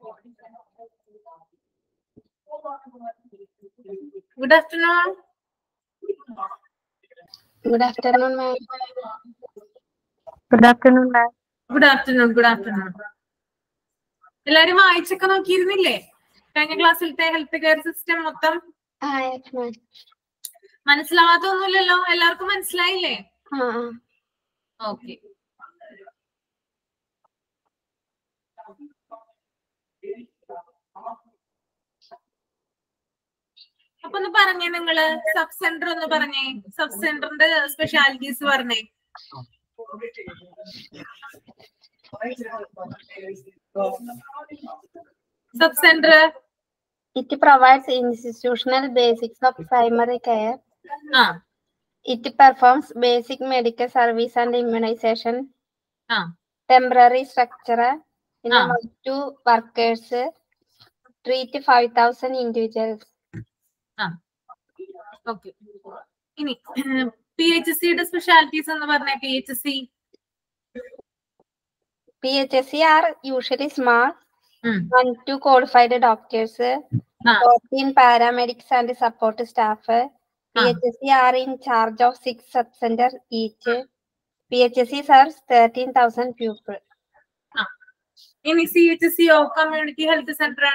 Good afternoon. Good afternoon, ma'am. Good afternoon, ma'am. Good afternoon. Good afternoon. എല്ലാരും വായിച്ചൊക്കെ നോക്കിയിരുന്നില്ലേ കഴിഞ്ഞ ക്ലാസ്സിലത്തെ health care system മൊത്തം? Yes, ma'am. മനസ്സിലാവാത്തൊന്നുമില്ലല്ലോ, എല്ലാവർക്കും മനസ്സിലായില്ലേ? Okay. അപ്പൊ ഒന്ന് പറഞ്ഞേ, നിങ്ങള് സബ് സെന്റർ ഒന്ന് പറഞ്ഞേ, സബ് സെന്ററിന്റെ സ്പെഷ്യാലിറ്റീസ് പറഞ്ഞേ. Sub center. It provides institutional basics of primary care. It performs basic medical service and immunization. Temporary structure. To workers. Treat 5,000 individuals. Okay. Ini PHC specialties on the PHC. PHC are usually small. 1-2 qualified doctors, 14 paramedics and support staff. PHC are in charge of 6 sub-centers each. PHC serves 13,000 people. In CHC or community health center,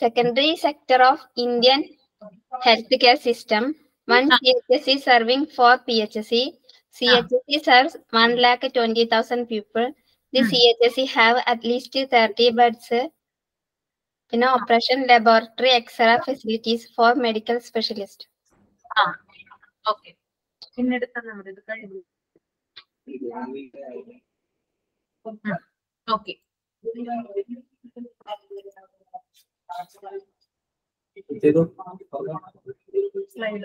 secondary sector of Indian healthcare system. One CHC serving 4 PHC. CHC serves 1,20,000 people. The CHC have at least 30 beds in operation, laboratory, X-ray facilities for medical specialists. Okay. Okay. Slide.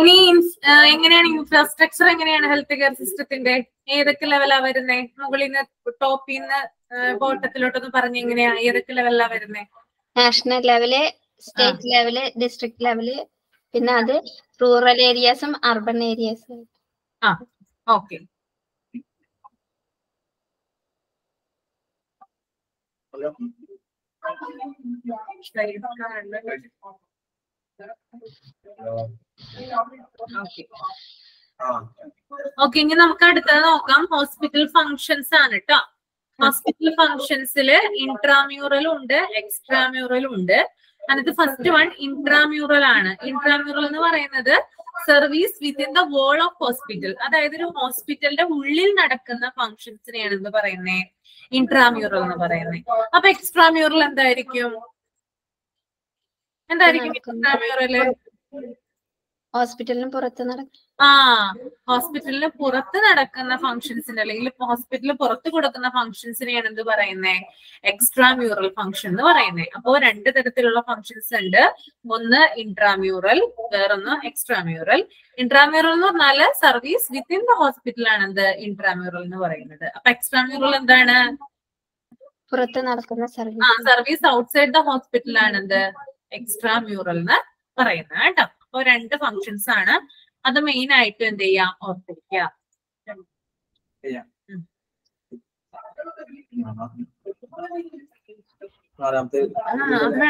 ഇനി എങ്ങനെയാണ് infrastructure, എങ്ങനെയാണ് health care സിസ്റ്റത്തിന്റെ, ഏതൊക്കെ ലെവലാ വരുന്നേ? മുകളിൽ നിന്ന് ടോപ്പിൽ നിന്ന് ബോട്ടത്തിലോട്ടൊന്ന് പറഞ്ഞ് എങ്ങനെയാ, ഏതൊക്കെ ലെവലാ വരുന്നേ? National level, state level, district level, പിന്നെ അത് റൂറൽ ഏരിയാസും അർബൻ ഏരിയാസും. ഓക്കെ. ഓക്കെ, ഇനി നമുക്ക് അടുത്തത് നോക്കാം. ഹോസ്പിറ്റൽ ഫങ്ഷൻസ് ആണ് കേട്ടോ. ഹോസ്പിറ്റൽ ഫങ്ഷൻസില് ഇൻട്രാമ്യൂറലും ഉണ്ട്, എക്സ്ട്രാമ്യൂറലും ഉണ്ട്. അതിനകത്ത് ഫസ്റ്റ് വൺ ഇൻട്രാമ്യൂറൽ ആണ്. ഇൻട്രാമ്യൂറൽ എന്ന് പറയുന്നത് service within the wall of hospital, അതായത് ഒരു ഹോസ്പിറ്റലിന്റെ ഉള്ളിൽ നടക്കുന്ന ഫങ്ഷൻസിനെയാണ് എന്ന് പറയുന്നത് ഇൻട്രാമ്യൂറൽ എന്ന് പറയുന്നത്. അപ്പൊ എക്സ്ട്രാമ്യൂറൽ എന്തായിരിക്കും? എക്സ്ട്രാമ്യൂറല് ഹോസ്പിറ്റലിന് പുറത്ത് ഹോസ്പിറ്റലിന് പുറത്ത് നടക്കുന്ന ഫംഗ്ഷൻസിന്, അല്ലെങ്കിൽ ഹോസ്പിറ്റലിന് പുറത്ത് കൊടുക്കുന്ന ഫംഗ്ഷൻസിനെയാണ് എന്ത് പറയുന്നത്? എക്സ്ട്രാമ്യൂറൽ ഫംഗ്ഷൻ എന്ന് പറയുന്നത്. അപ്പോ 2 തരത്തിലുള്ള ഫംഗ്ഷൻസ് ഉണ്ട്. ഒന്ന് ഇൻട്രാമ്യൂറൽ, വേറൊന്ന് എക്സ്ട്രാമ്യൂറൽ. ഇൻട്രാമ്യൂറൽ എന്ന് പറഞ്ഞാല് സർവീസ് വിത്തിൻ ദ ഹോസ്പിറ്റൽ ആണ് എന്ത് ഇൻട്രാമ്യൂറൽ എന്ന് പറയുന്നത്. അപ്പൊ എക്സ്ട്രാമ്യൂറൽ എന്താണ്? പുറത്ത് നടക്കുന്ന സർവീസ് ഔട്ട്സൈഡ് ദ ഹോസ്പിറ്റൽ ആണ് എന്ത് എക്സ്ട്രാമ്യൂറൽ എന്ന് പറയുന്നത് കേട്ടോ. അപ്പൊ 2 ഫംഗ്ഷൻസ് ആണ്. അത് മെയിൻ ആയിട്ട് എന്ത് ചെയ്യാം, ഓർത്തിരിക്കുക.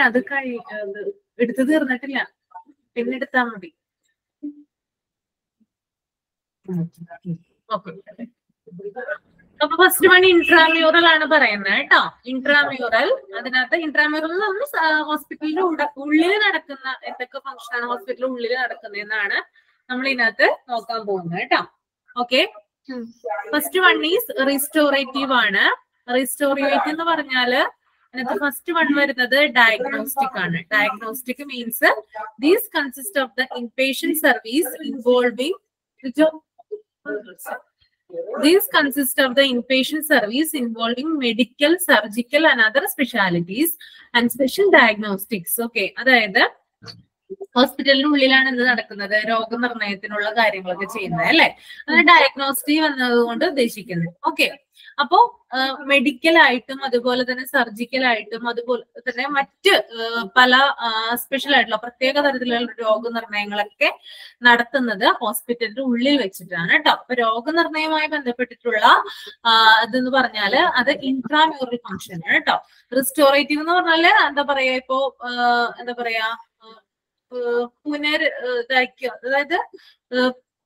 അത് എടുത്തു തീർന്നിട്ടില്ല, പിന്നെ എടുത്താ മതി. ഓക്കെ. അപ്പൊ ഫസ്റ്റ് വൺ ഇൻട്രാമ്യൂറൽ ആണ് പറയുന്നത് കേട്ടോ. ഇൻട്രാമ്യൂറൽ, അതിനകത്ത് ഇൻട്രാമ്യൂറൽ എന്ന് പറഞ്ഞാൽ ഹോസ്പിറ്റലിന്റെ ഉള്ളിൽ നടക്കുന്ന എന്തൊക്കെ ഫംഗ്ഷൻ ആണ് ഹോസ്പിറ്റലിന്റെ ഉള്ളിൽ നടക്കുന്നതെന്നാണ് നമ്മൾ ഇതിനകത്ത് നോക്കാൻ പോകുന്നത് കേട്ടോ. Okay. First one is restorative ആണ്. റിസ്റ്റോറേറ്റീവ് എന്ന് പറഞ്ഞാല് അതിനകത്ത് ഫസ്റ്റ് വൺ വരുന്നത് ഡയഗ്നോസ്റ്റിക് ആണ്. Diagnostic means these consist of the inpatient service involving These consist of the inpatient service involving medical, surgical and other specialities and special diagnostics. Okay, അതായത് ഹോസ്പിറ്റലിന്റെ ഉള്ളിലാണ് എന്ത് നടക്കുന്നത്, രോഗനിർണയത്തിനുള്ള കാര്യങ്ങളൊക്കെ ചെയ്യുന്നത് അല്ലെ. അതിന് ഡയഗ്നോസ്റ്റിക് വന്നത് കൊണ്ട് ഉദ്ദേശിക്കുന്നത്. ഓക്കെ, അപ്പോ മെഡിക്കലായിട്ടും അതുപോലെ തന്നെ സർജിക്കലായിട്ടും അതുപോലെ തന്നെ മറ്റ് പല സ്പെഷ്യൽ ആയിട്ടുള്ള പ്രത്യേക തരത്തിലുള്ള രോഗനിർണയങ്ങളൊക്കെ നടത്തുന്നത് ഹോസ്പിറ്റലിന്റെ ഉള്ളിൽ വെച്ചിട്ടാണ് കേട്ടോ. അപ്പൊ രോഗനിർണയവുമായി ബന്ധപ്പെട്ടിട്ടുള്ള ഇതെന്ന് പറഞ്ഞാല് അത് ഇൻട്രാമ്യൂറൽ ഫംഗ്ഷൻ ആണ് കേട്ടോ. റിസ്റ്റോറേറ്റീവ് എന്ന് പറഞ്ഞാല് എന്താ പറയാ, ഇപ്പോ എന്താ പറയാ അതായത്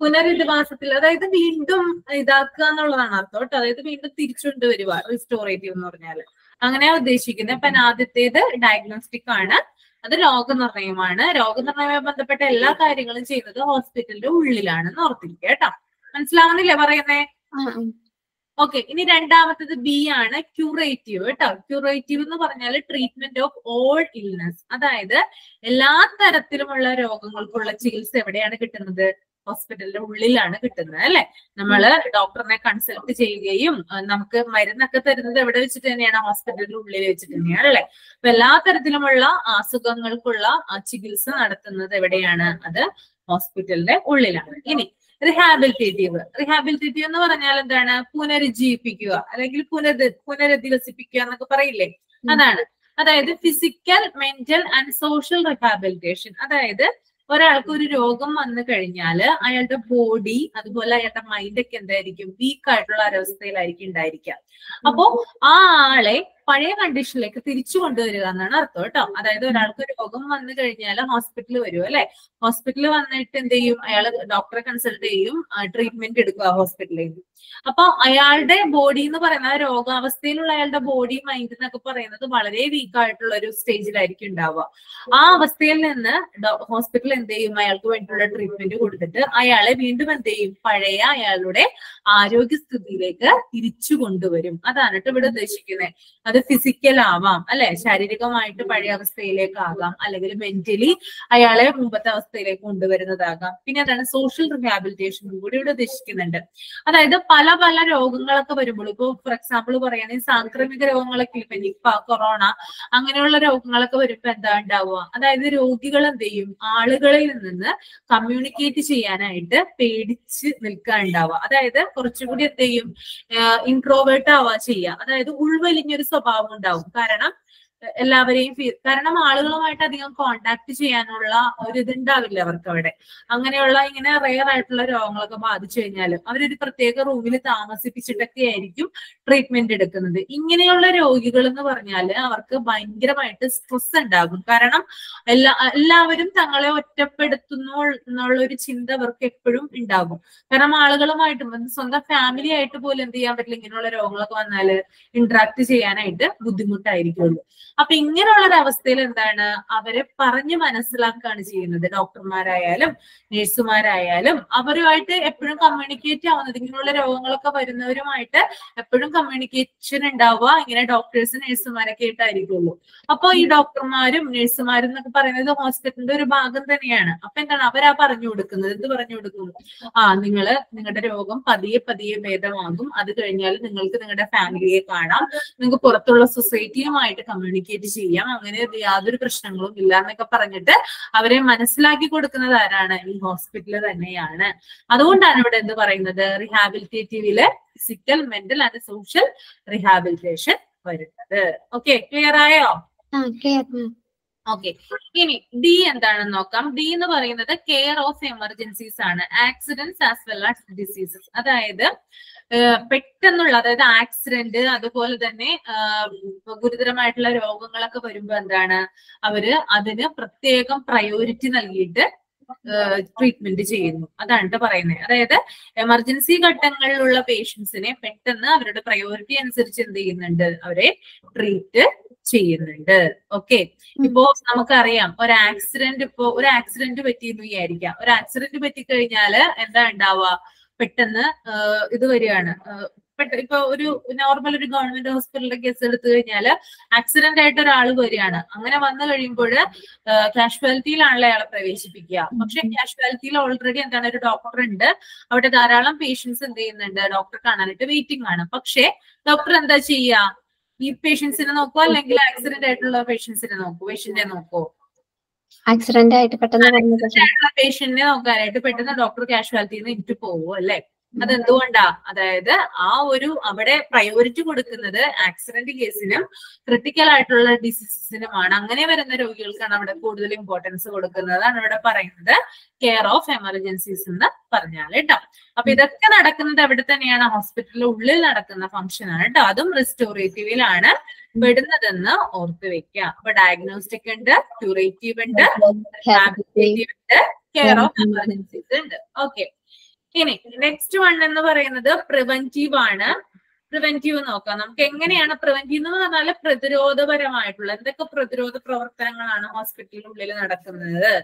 പുനരധിവാസത്തിൽ, അതായത് വീണ്ടും ഇതാക്കുക എന്നുള്ളതാണ് അർത്ഥം കേട്ടോ. അതായത് വീണ്ടും തിരിച്ചുകൊണ്ട് വരിക, റിസ്റ്റോറേറ്റീവ് എന്ന് പറഞ്ഞാൽ അങ്ങനെയാ ഉദ്ദേശിക്കുന്നത്. അപ്പൊ ആദ്യത്തേത് ഡയഗ്നോസ്റ്റിക് ആണ്, അത് രോഗനിർണയമാണ്. രോഗനിർണയവുമായി ബന്ധപ്പെട്ട എല്ലാ കാര്യങ്ങളും ചെയ്യുന്നത് ഹോസ്പിറ്റലിന്റെ ഉള്ളിലാണെന്ന് ഓർത്തിരിക്കുക കേട്ടോ. മനസ്സിലാവുന്നില്ലേ പറയുന്നേ? ഓക്കെ, ഇനി രണ്ടാമത്തത് ബി ആണ്, ക്യൂറേറ്റീവ് കേട്ടോ. ക്യൂറേറ്റീവ് എന്ന് പറഞ്ഞാൽ ട്രീറ്റ്മെന്റ് ഓഫ് ഓൾ ഇൽനെസ്, അതായത് എല്ലാ തരത്തിലുമുള്ള രോഗങ്ങൾക്കുള്ള ചികിത്സ എവിടെയാണ് കിട്ടുന്നത്? ഹോസ്പിറ്റലിന്റെ ഉള്ളിലാണ് കിട്ടുന്നത് അല്ലെ. നമ്മള് ഡോക്ടറിനെ കൺസൾട്ട് ചെയ്യുകയും നമുക്ക് മരുന്നൊക്കെ തരുന്നത് എവിടെ വെച്ചിട്ട് തന്നെയാണ്? ഹോസ്പിറ്റലിന്റെ ഉള്ളിൽ വെച്ചിട്ട് തന്നെയാണ് അല്ലെ. അപ്പൊ എല്ലാ തരത്തിലുമുള്ള അസുഖങ്ങൾക്കുള്ള ചികിത്സ നടത്തുന്നത് എവിടെയാണ്? അത് ഹോസ്പിറ്റലിന്റെ ഉള്ളിലാണ്. ഇനി റിഹാബിലിറ്റേറ്റീവ് എന്ന് പറഞ്ഞാൽ എന്താണ്? പുനരുജ്ജീവിപ്പിക്കുക അല്ലെങ്കിൽ പുനരധിവസിപ്പിക്കുക എന്നൊക്കെ പറയില്ലേ, അതാണ്. അതായത് physical, mental and social rehabilitation. അതായത് ഒരാൾക്ക് ഒരു രോഗം വന്നു കഴിഞ്ഞാല് അയാളുടെ ബോഡി അതുപോലെ അയാളുടെ മൈൻഡ് ഒക്കെ എന്തായിരിക്കും? വീക്ക് ആയിട്ടുള്ള ഒരവസ്ഥയിലായിരിക്കും ഉണ്ടായിരിക്കുക. അപ്പോ ആ ആളെ പഴയ കണ്ടീഷനിലേക്ക് തിരിച്ചു കൊണ്ടുവരിക എന്നാണ് അർത്ഥം കേട്ടോ. അതായത് ഒരാൾക്ക് രോഗം വന്നു കഴിഞ്ഞാൽ ഹോസ്പിറ്റലിൽ വരും അല്ലെ. ഹോസ്പിറ്റലിൽ വന്നിട്ട് എന്ത് ചെയ്യും? അയാൾ ഡോക്ടറെ കൺസൾട്ട് ചെയ്യും, ട്രീറ്റ്മെന്റ് എടുക്കുക ഹോസ്പിറ്റലിൽ. അപ്പൊ അയാളുടെ ബോഡി എന്ന് പറയുന്നത്, രോഗാവസ്ഥയിലുള്ള അയാളുടെ ബോഡി മൈൻഡ് എന്നൊക്കെ പറയുന്നത് വളരെ വീക്ക് ആയിട്ടുള്ള ഒരു സ്റ്റേജിലായിരിക്കും ഉണ്ടാവുക. ആ അവസ്ഥയിൽ നിന്ന് ഹോസ്പിറ്റൽ എന്ത് ചെയ്യും? അയാൾക്ക് വേണ്ടിയുള്ള ട്രീറ്റ്മെന്റ് കൊടുത്തിട്ട് അയാളെ വീണ്ടും എന്ത് ചെയ്യും? പഴയ അയാളുടെ ആരോഗ്യസ്ഥിതിയിലേക്ക് തിരിച്ചു കൊണ്ടുവരും. അതാണ് കേട്ടോ ഇവിടെ ഉദ്ദേശിക്കുന്നത്. അത് ഫിസിക്കൽ ആവാം അല്ലെ, ശാരീരികമായിട്ട് പഴയ അവസ്ഥയിലേക്ക് ആകാം, അല്ലെങ്കിൽ മെന്റലി അയാളെ മുമ്പത്തെ അവസ്ഥയിലേക്ക് കൊണ്ടുവരുന്നതാകാം. പിന്നെ അതാണ് സോഷ്യൽ റിഹാബിലിറ്റേഷൻ കൂടി ഇവിടെ ഉദ്ദേശിക്കുന്നുണ്ട്. അതായത് പല പല രോഗങ്ങളൊക്കെ വരുമ്പോൾ, ഇപ്പൊ ഫോർ എക്സാമ്പിൾ പറയുകയാണെങ്കിൽ സാംക്രമിക രോഗങ്ങളൊക്കെ ഇപ്പൊ നിപ്പ, കൊറോണ അങ്ങനെയുള്ള രോഗങ്ങളൊക്കെ വരുമ്പോ എന്താ ഉണ്ടാവുക? അതായത് രോഗികൾ എന്ത് ചെയ്യും? ആളുകളിൽ നിന്ന് കമ്മ്യൂണിക്കേറ്റ് ചെയ്യാനായിട്ട് പേടിച്ച് നിൽക്കാൻ ഉണ്ടാവുക. അതായത് കുറച്ചുകൂടി എന്ത് ചെയ്യും? ഇൻട്രോവേർട്ട് ആവുക ചെയ്യുക. അതായത് ഉൾവലിഞ്ഞൊരു സ്വഭാവം ഉണ്ടാവും. കാരണം ആളുകളുമായിട്ട് അധികം കോണ്ടാക്ട് ചെയ്യാനുള്ള ഒരു ഇതുണ്ടാവില്ല അവർക്ക് അവിടെ. അങ്ങനെയുള്ള ഇങ്ങനെ റെയർ ആയിട്ടുള്ള രോഗങ്ങളൊക്കെ ബാധിച്ചു കഴിഞ്ഞാലും അവരൊരു പ്രത്യേക റൂമിൽ താമസിപ്പിച്ചിട്ടൊക്കെ ആയിരിക്കും ട്രീറ്റ്മെന്റ് എടുക്കുന്നത്. ഇങ്ങനെയുള്ള രോഗികൾ എന്ന് പറഞ്ഞാൽ അവർക്ക് ഭയങ്കരമായിട്ട് സ്ട്രെസ് ഉണ്ടാകും. കാരണം എല്ലാവരും തങ്ങളെ ഒറ്റപ്പെടുത്തുന്നു എന്നുള്ള ഒരു ചിന്ത അവർക്ക് എപ്പോഴും ഉണ്ടാകും. കാരണം ആളുകളുമായിട്ടും സ്വന്തം ഫാമിലി ആയിട്ട് പോലും എന്ത് ചെയ്യാൻ പറ്റില്ല, ഇങ്ങനെയുള്ള രോഗങ്ങളൊക്കെ വന്നാല് ഇന്ററാക്ട് ചെയ്യാനായിട്ട് ബുദ്ധിമുട്ടായിരിക്കുള്ളൂ. അപ്പൊ ഇങ്ങനെയുള്ള ഒരു അവസ്ഥയിൽ എന്താണ്? അവരെ പറഞ്ഞ് മനസ്സിലാക്കുകയാണ് ചെയ്യുന്നത്. ഡോക്ടർമാരായാലും നഴ്സുമാരായാലും അവരുമായിട്ട് എപ്പോഴും കമ്മ്യൂണിക്കേറ്റ് ആവുന്നത്, ഇങ്ങനെയുള്ള രോഗങ്ങളൊക്കെ വരുന്നവരുമായിട്ട് എപ്പോഴും കമ്മ്യൂണിക്കേഷൻ ഉണ്ടാവുക ഇങ്ങനെ ഡോക്ടേഴ്സ് നഴ്സുമാരൊക്കെ ആയിട്ടായിരിക്കുള്ളൂ. അപ്പൊ ഈ ഡോക്ടർമാരും നഴ്സുമാരും എന്നൊക്കെ പറയുന്നത് ഹോസ്പിറ്റലിന്റെ ഒരു ഭാഗം തന്നെയാണ്. അപ്പൊ എന്താണ് അവരാ പറഞ്ഞു കൊടുക്കുന്നത്? എന്ത് പറഞ്ഞു കൊടുക്കുന്നു? നിങ്ങളുടെ രോഗം പതിയെ പതിയെ ഭേദമാകും, അത് കഴിഞ്ഞാൽ നിങ്ങൾക്ക് നിങ്ങളുടെ ഫാമിലിയെ കാണാം, നിങ്ങൾക്ക് പുറത്തുള്ള സൊസൈറ്റിയുമായിട്ട് കമ്മ്യൂണിക്കേറ്റ് ചെയ്യാം, അങ്ങനെ യാതൊരു പ്രശ്നങ്ങളും ഇല്ല എന്നൊക്കെ പറഞ്ഞിട്ട് അവരെ മനസ്സിലാക്കി കൊടുക്കുന്നത് ആരാണ്? ഈ ഹോസ്പിറ്റല് തന്നെയാണ്. അതുകൊണ്ടാണ് ഇവിടെ എന്ത് പറയുന്നത്? റിഹാബിലിറ്റേറ്റീവില് physical, mental and social rehabilitation വരുന്നത്. ഓക്കെ, ക്ലിയർ ആയോ? ഓക്കെ, ഇനി ഡി എന്താണെന്ന് നോക്കാം. ഡി എന്ന് പറയുന്നത് കെയർ ഓഫ് എമർജൻസീസ് ആണ്, accidents as well as diseases. അതായത് പെട്ടെന്നുള്ള, അതായത് ആക്സിഡന്റ് അതുപോലെ തന്നെ ഗുരുതരമായിട്ടുള്ള രോഗങ്ങളൊക്കെ വരുമ്പോ എന്താണ് അവര് അതിന് പ്രത്യേകം പ്രയോറിറ്റി നൽകിയിട്ട് ട്രീറ്റ്മെന്റ് ചെയ്യുന്നു. അതാണ് പറയുന്നത്. അതായത് എമർജൻസി ഘട്ടങ്ങളിലുള്ള പേഷ്യൻസിനെ പെട്ടെന്ന് അവരുടെ പ്രയോറിറ്റി അനുസരിച്ച് എന്ത് ചെയ്യുന്നുണ്ട്? അവരെ ട്രീറ്റ് ചെയ്യുന്നുണ്ട്. ഓക്കെ, ഇപ്പോ നമുക്കറിയാം ഒരു ആക്സിഡന്റ് പറ്റിയെന്ന് വിചാരിക്കാം. ഒരു ആക്സിഡന്റ് പറ്റിക്കഴിഞ്ഞാല് എന്താ ഉണ്ടാവുക? പെട്ടെന്ന് ഇത് വരികയാണ്. ഇപ്പൊ ഒരു നോർമൽ ഒരു ഗവൺമെന്റ് ഹോസ്പിറ്റലിന്റെ കേസ് എടുത്തു കഴിഞ്ഞാല് ആക്സിഡന്റ് ആയിട്ട് ഒരാൾ വരികയാണ്. അങ്ങനെ വന്നു കഴിയുമ്പോൾ കാഷ്വാലിറ്റിയിലാണല്ലോ അയാളെ പ്രവേശിപ്പിക്കുക. പക്ഷെ കാഷ്വാലിറ്റിയിൽ ഓൾറെഡി എന്താണ് ഒരു ഡോക്ടർ ഉണ്ട്, അവിടെ ധാരാളം പേഷ്യൻസ് എന്ത് ചെയ്യുന്നുണ്ട്? ഡോക്ടറെ കാണാനായിട്ട് വെയിറ്റിംഗ് ആണ്. പക്ഷെ ഡോക്ടർ എന്താ ചെയ്യുക? ഈ പേഷ്യൻസിനെ നോക്കോ അല്ലെങ്കിൽ ആക്സിഡന്റ് ആയിട്ടുള്ള പേഷ്യൻസിനെ നോക്കോ? ആക്സിഡന്റ് ആയിട്ട് പെട്ടെന്ന് പേഷ്യന്റിനെ നോക്കാനായിട്ട് പെട്ടെന്ന് ഡോക്ടർ കാഷ്വാലിറ്റിന്ന് ഇട്ട് പോകും അല്ലെ. അതെന്തുകൊണ്ടാ? അതായത് ആ ഒരു അവിടെ പ്രയോറിറ്റി കൊടുക്കുന്നത് ആക്സിഡന്റ് കേസിനും ക്രിട്ടിക്കൽ ആയിട്ടുള്ള ഡിസീസസിനുമാണ്. അങ്ങനെ വരുന്ന രോഗികൾക്കാണ് അവിടെ കൂടുതൽ ഇമ്പോർട്ടൻസ് കൊടുക്കുന്നത്. അതാണ് ഇവിടെ പറയുന്നത് കെയർ ഓഫ് എമർജൻസീസ് എന്ന് പറഞ്ഞാൽ കേട്ടോ. അപ്പൊ ഇതൊക്കെ നടക്കുന്നത് എവിടെ തന്നെയാണ്? ഹോസ്പിറ്റലിന്റെ ഉള്ളിൽ നടക്കുന്ന ഫംഗ്ഷൻ ആണ് കേട്ടോ. അതും റിസ്റ്റോറേറ്റീവിലാണ് പെടുന്നതെന്ന് ഓർത്ത് വെക്കുക. അപ്പൊ ഡയഗ്നോസ്റ്റിക് ഉണ്ട്, ക്യൂറേറ്റീവ് ഉണ്ട്, റിഹാബിലിറ്റേറ്റീവ് ഉണ്ട്, കെയർ ഓഫ് എമർജൻസീസ് ഉണ്ട്. ഓക്കെ, ഇനി നെക്സ്റ്റ് വൺ എന്ന് പറയുന്നത് പ്രിവെന്റീവ് ആണ്. പ്രിവെന്റീവ് നോക്കാം നമുക്ക്. എങ്ങനെയാണ് പ്രിവെന്റീവ് എന്ന് പറഞ്ഞാൽ പ്രതിരോധപരമായിട്ടുള്ള എന്തൊക്കെ പ്രതിരോധ പ്രവർത്തനങ്ങളാണ് ഹോസ്പിറ്റലിനുള്ളിൽ നടക്കുന്നത്?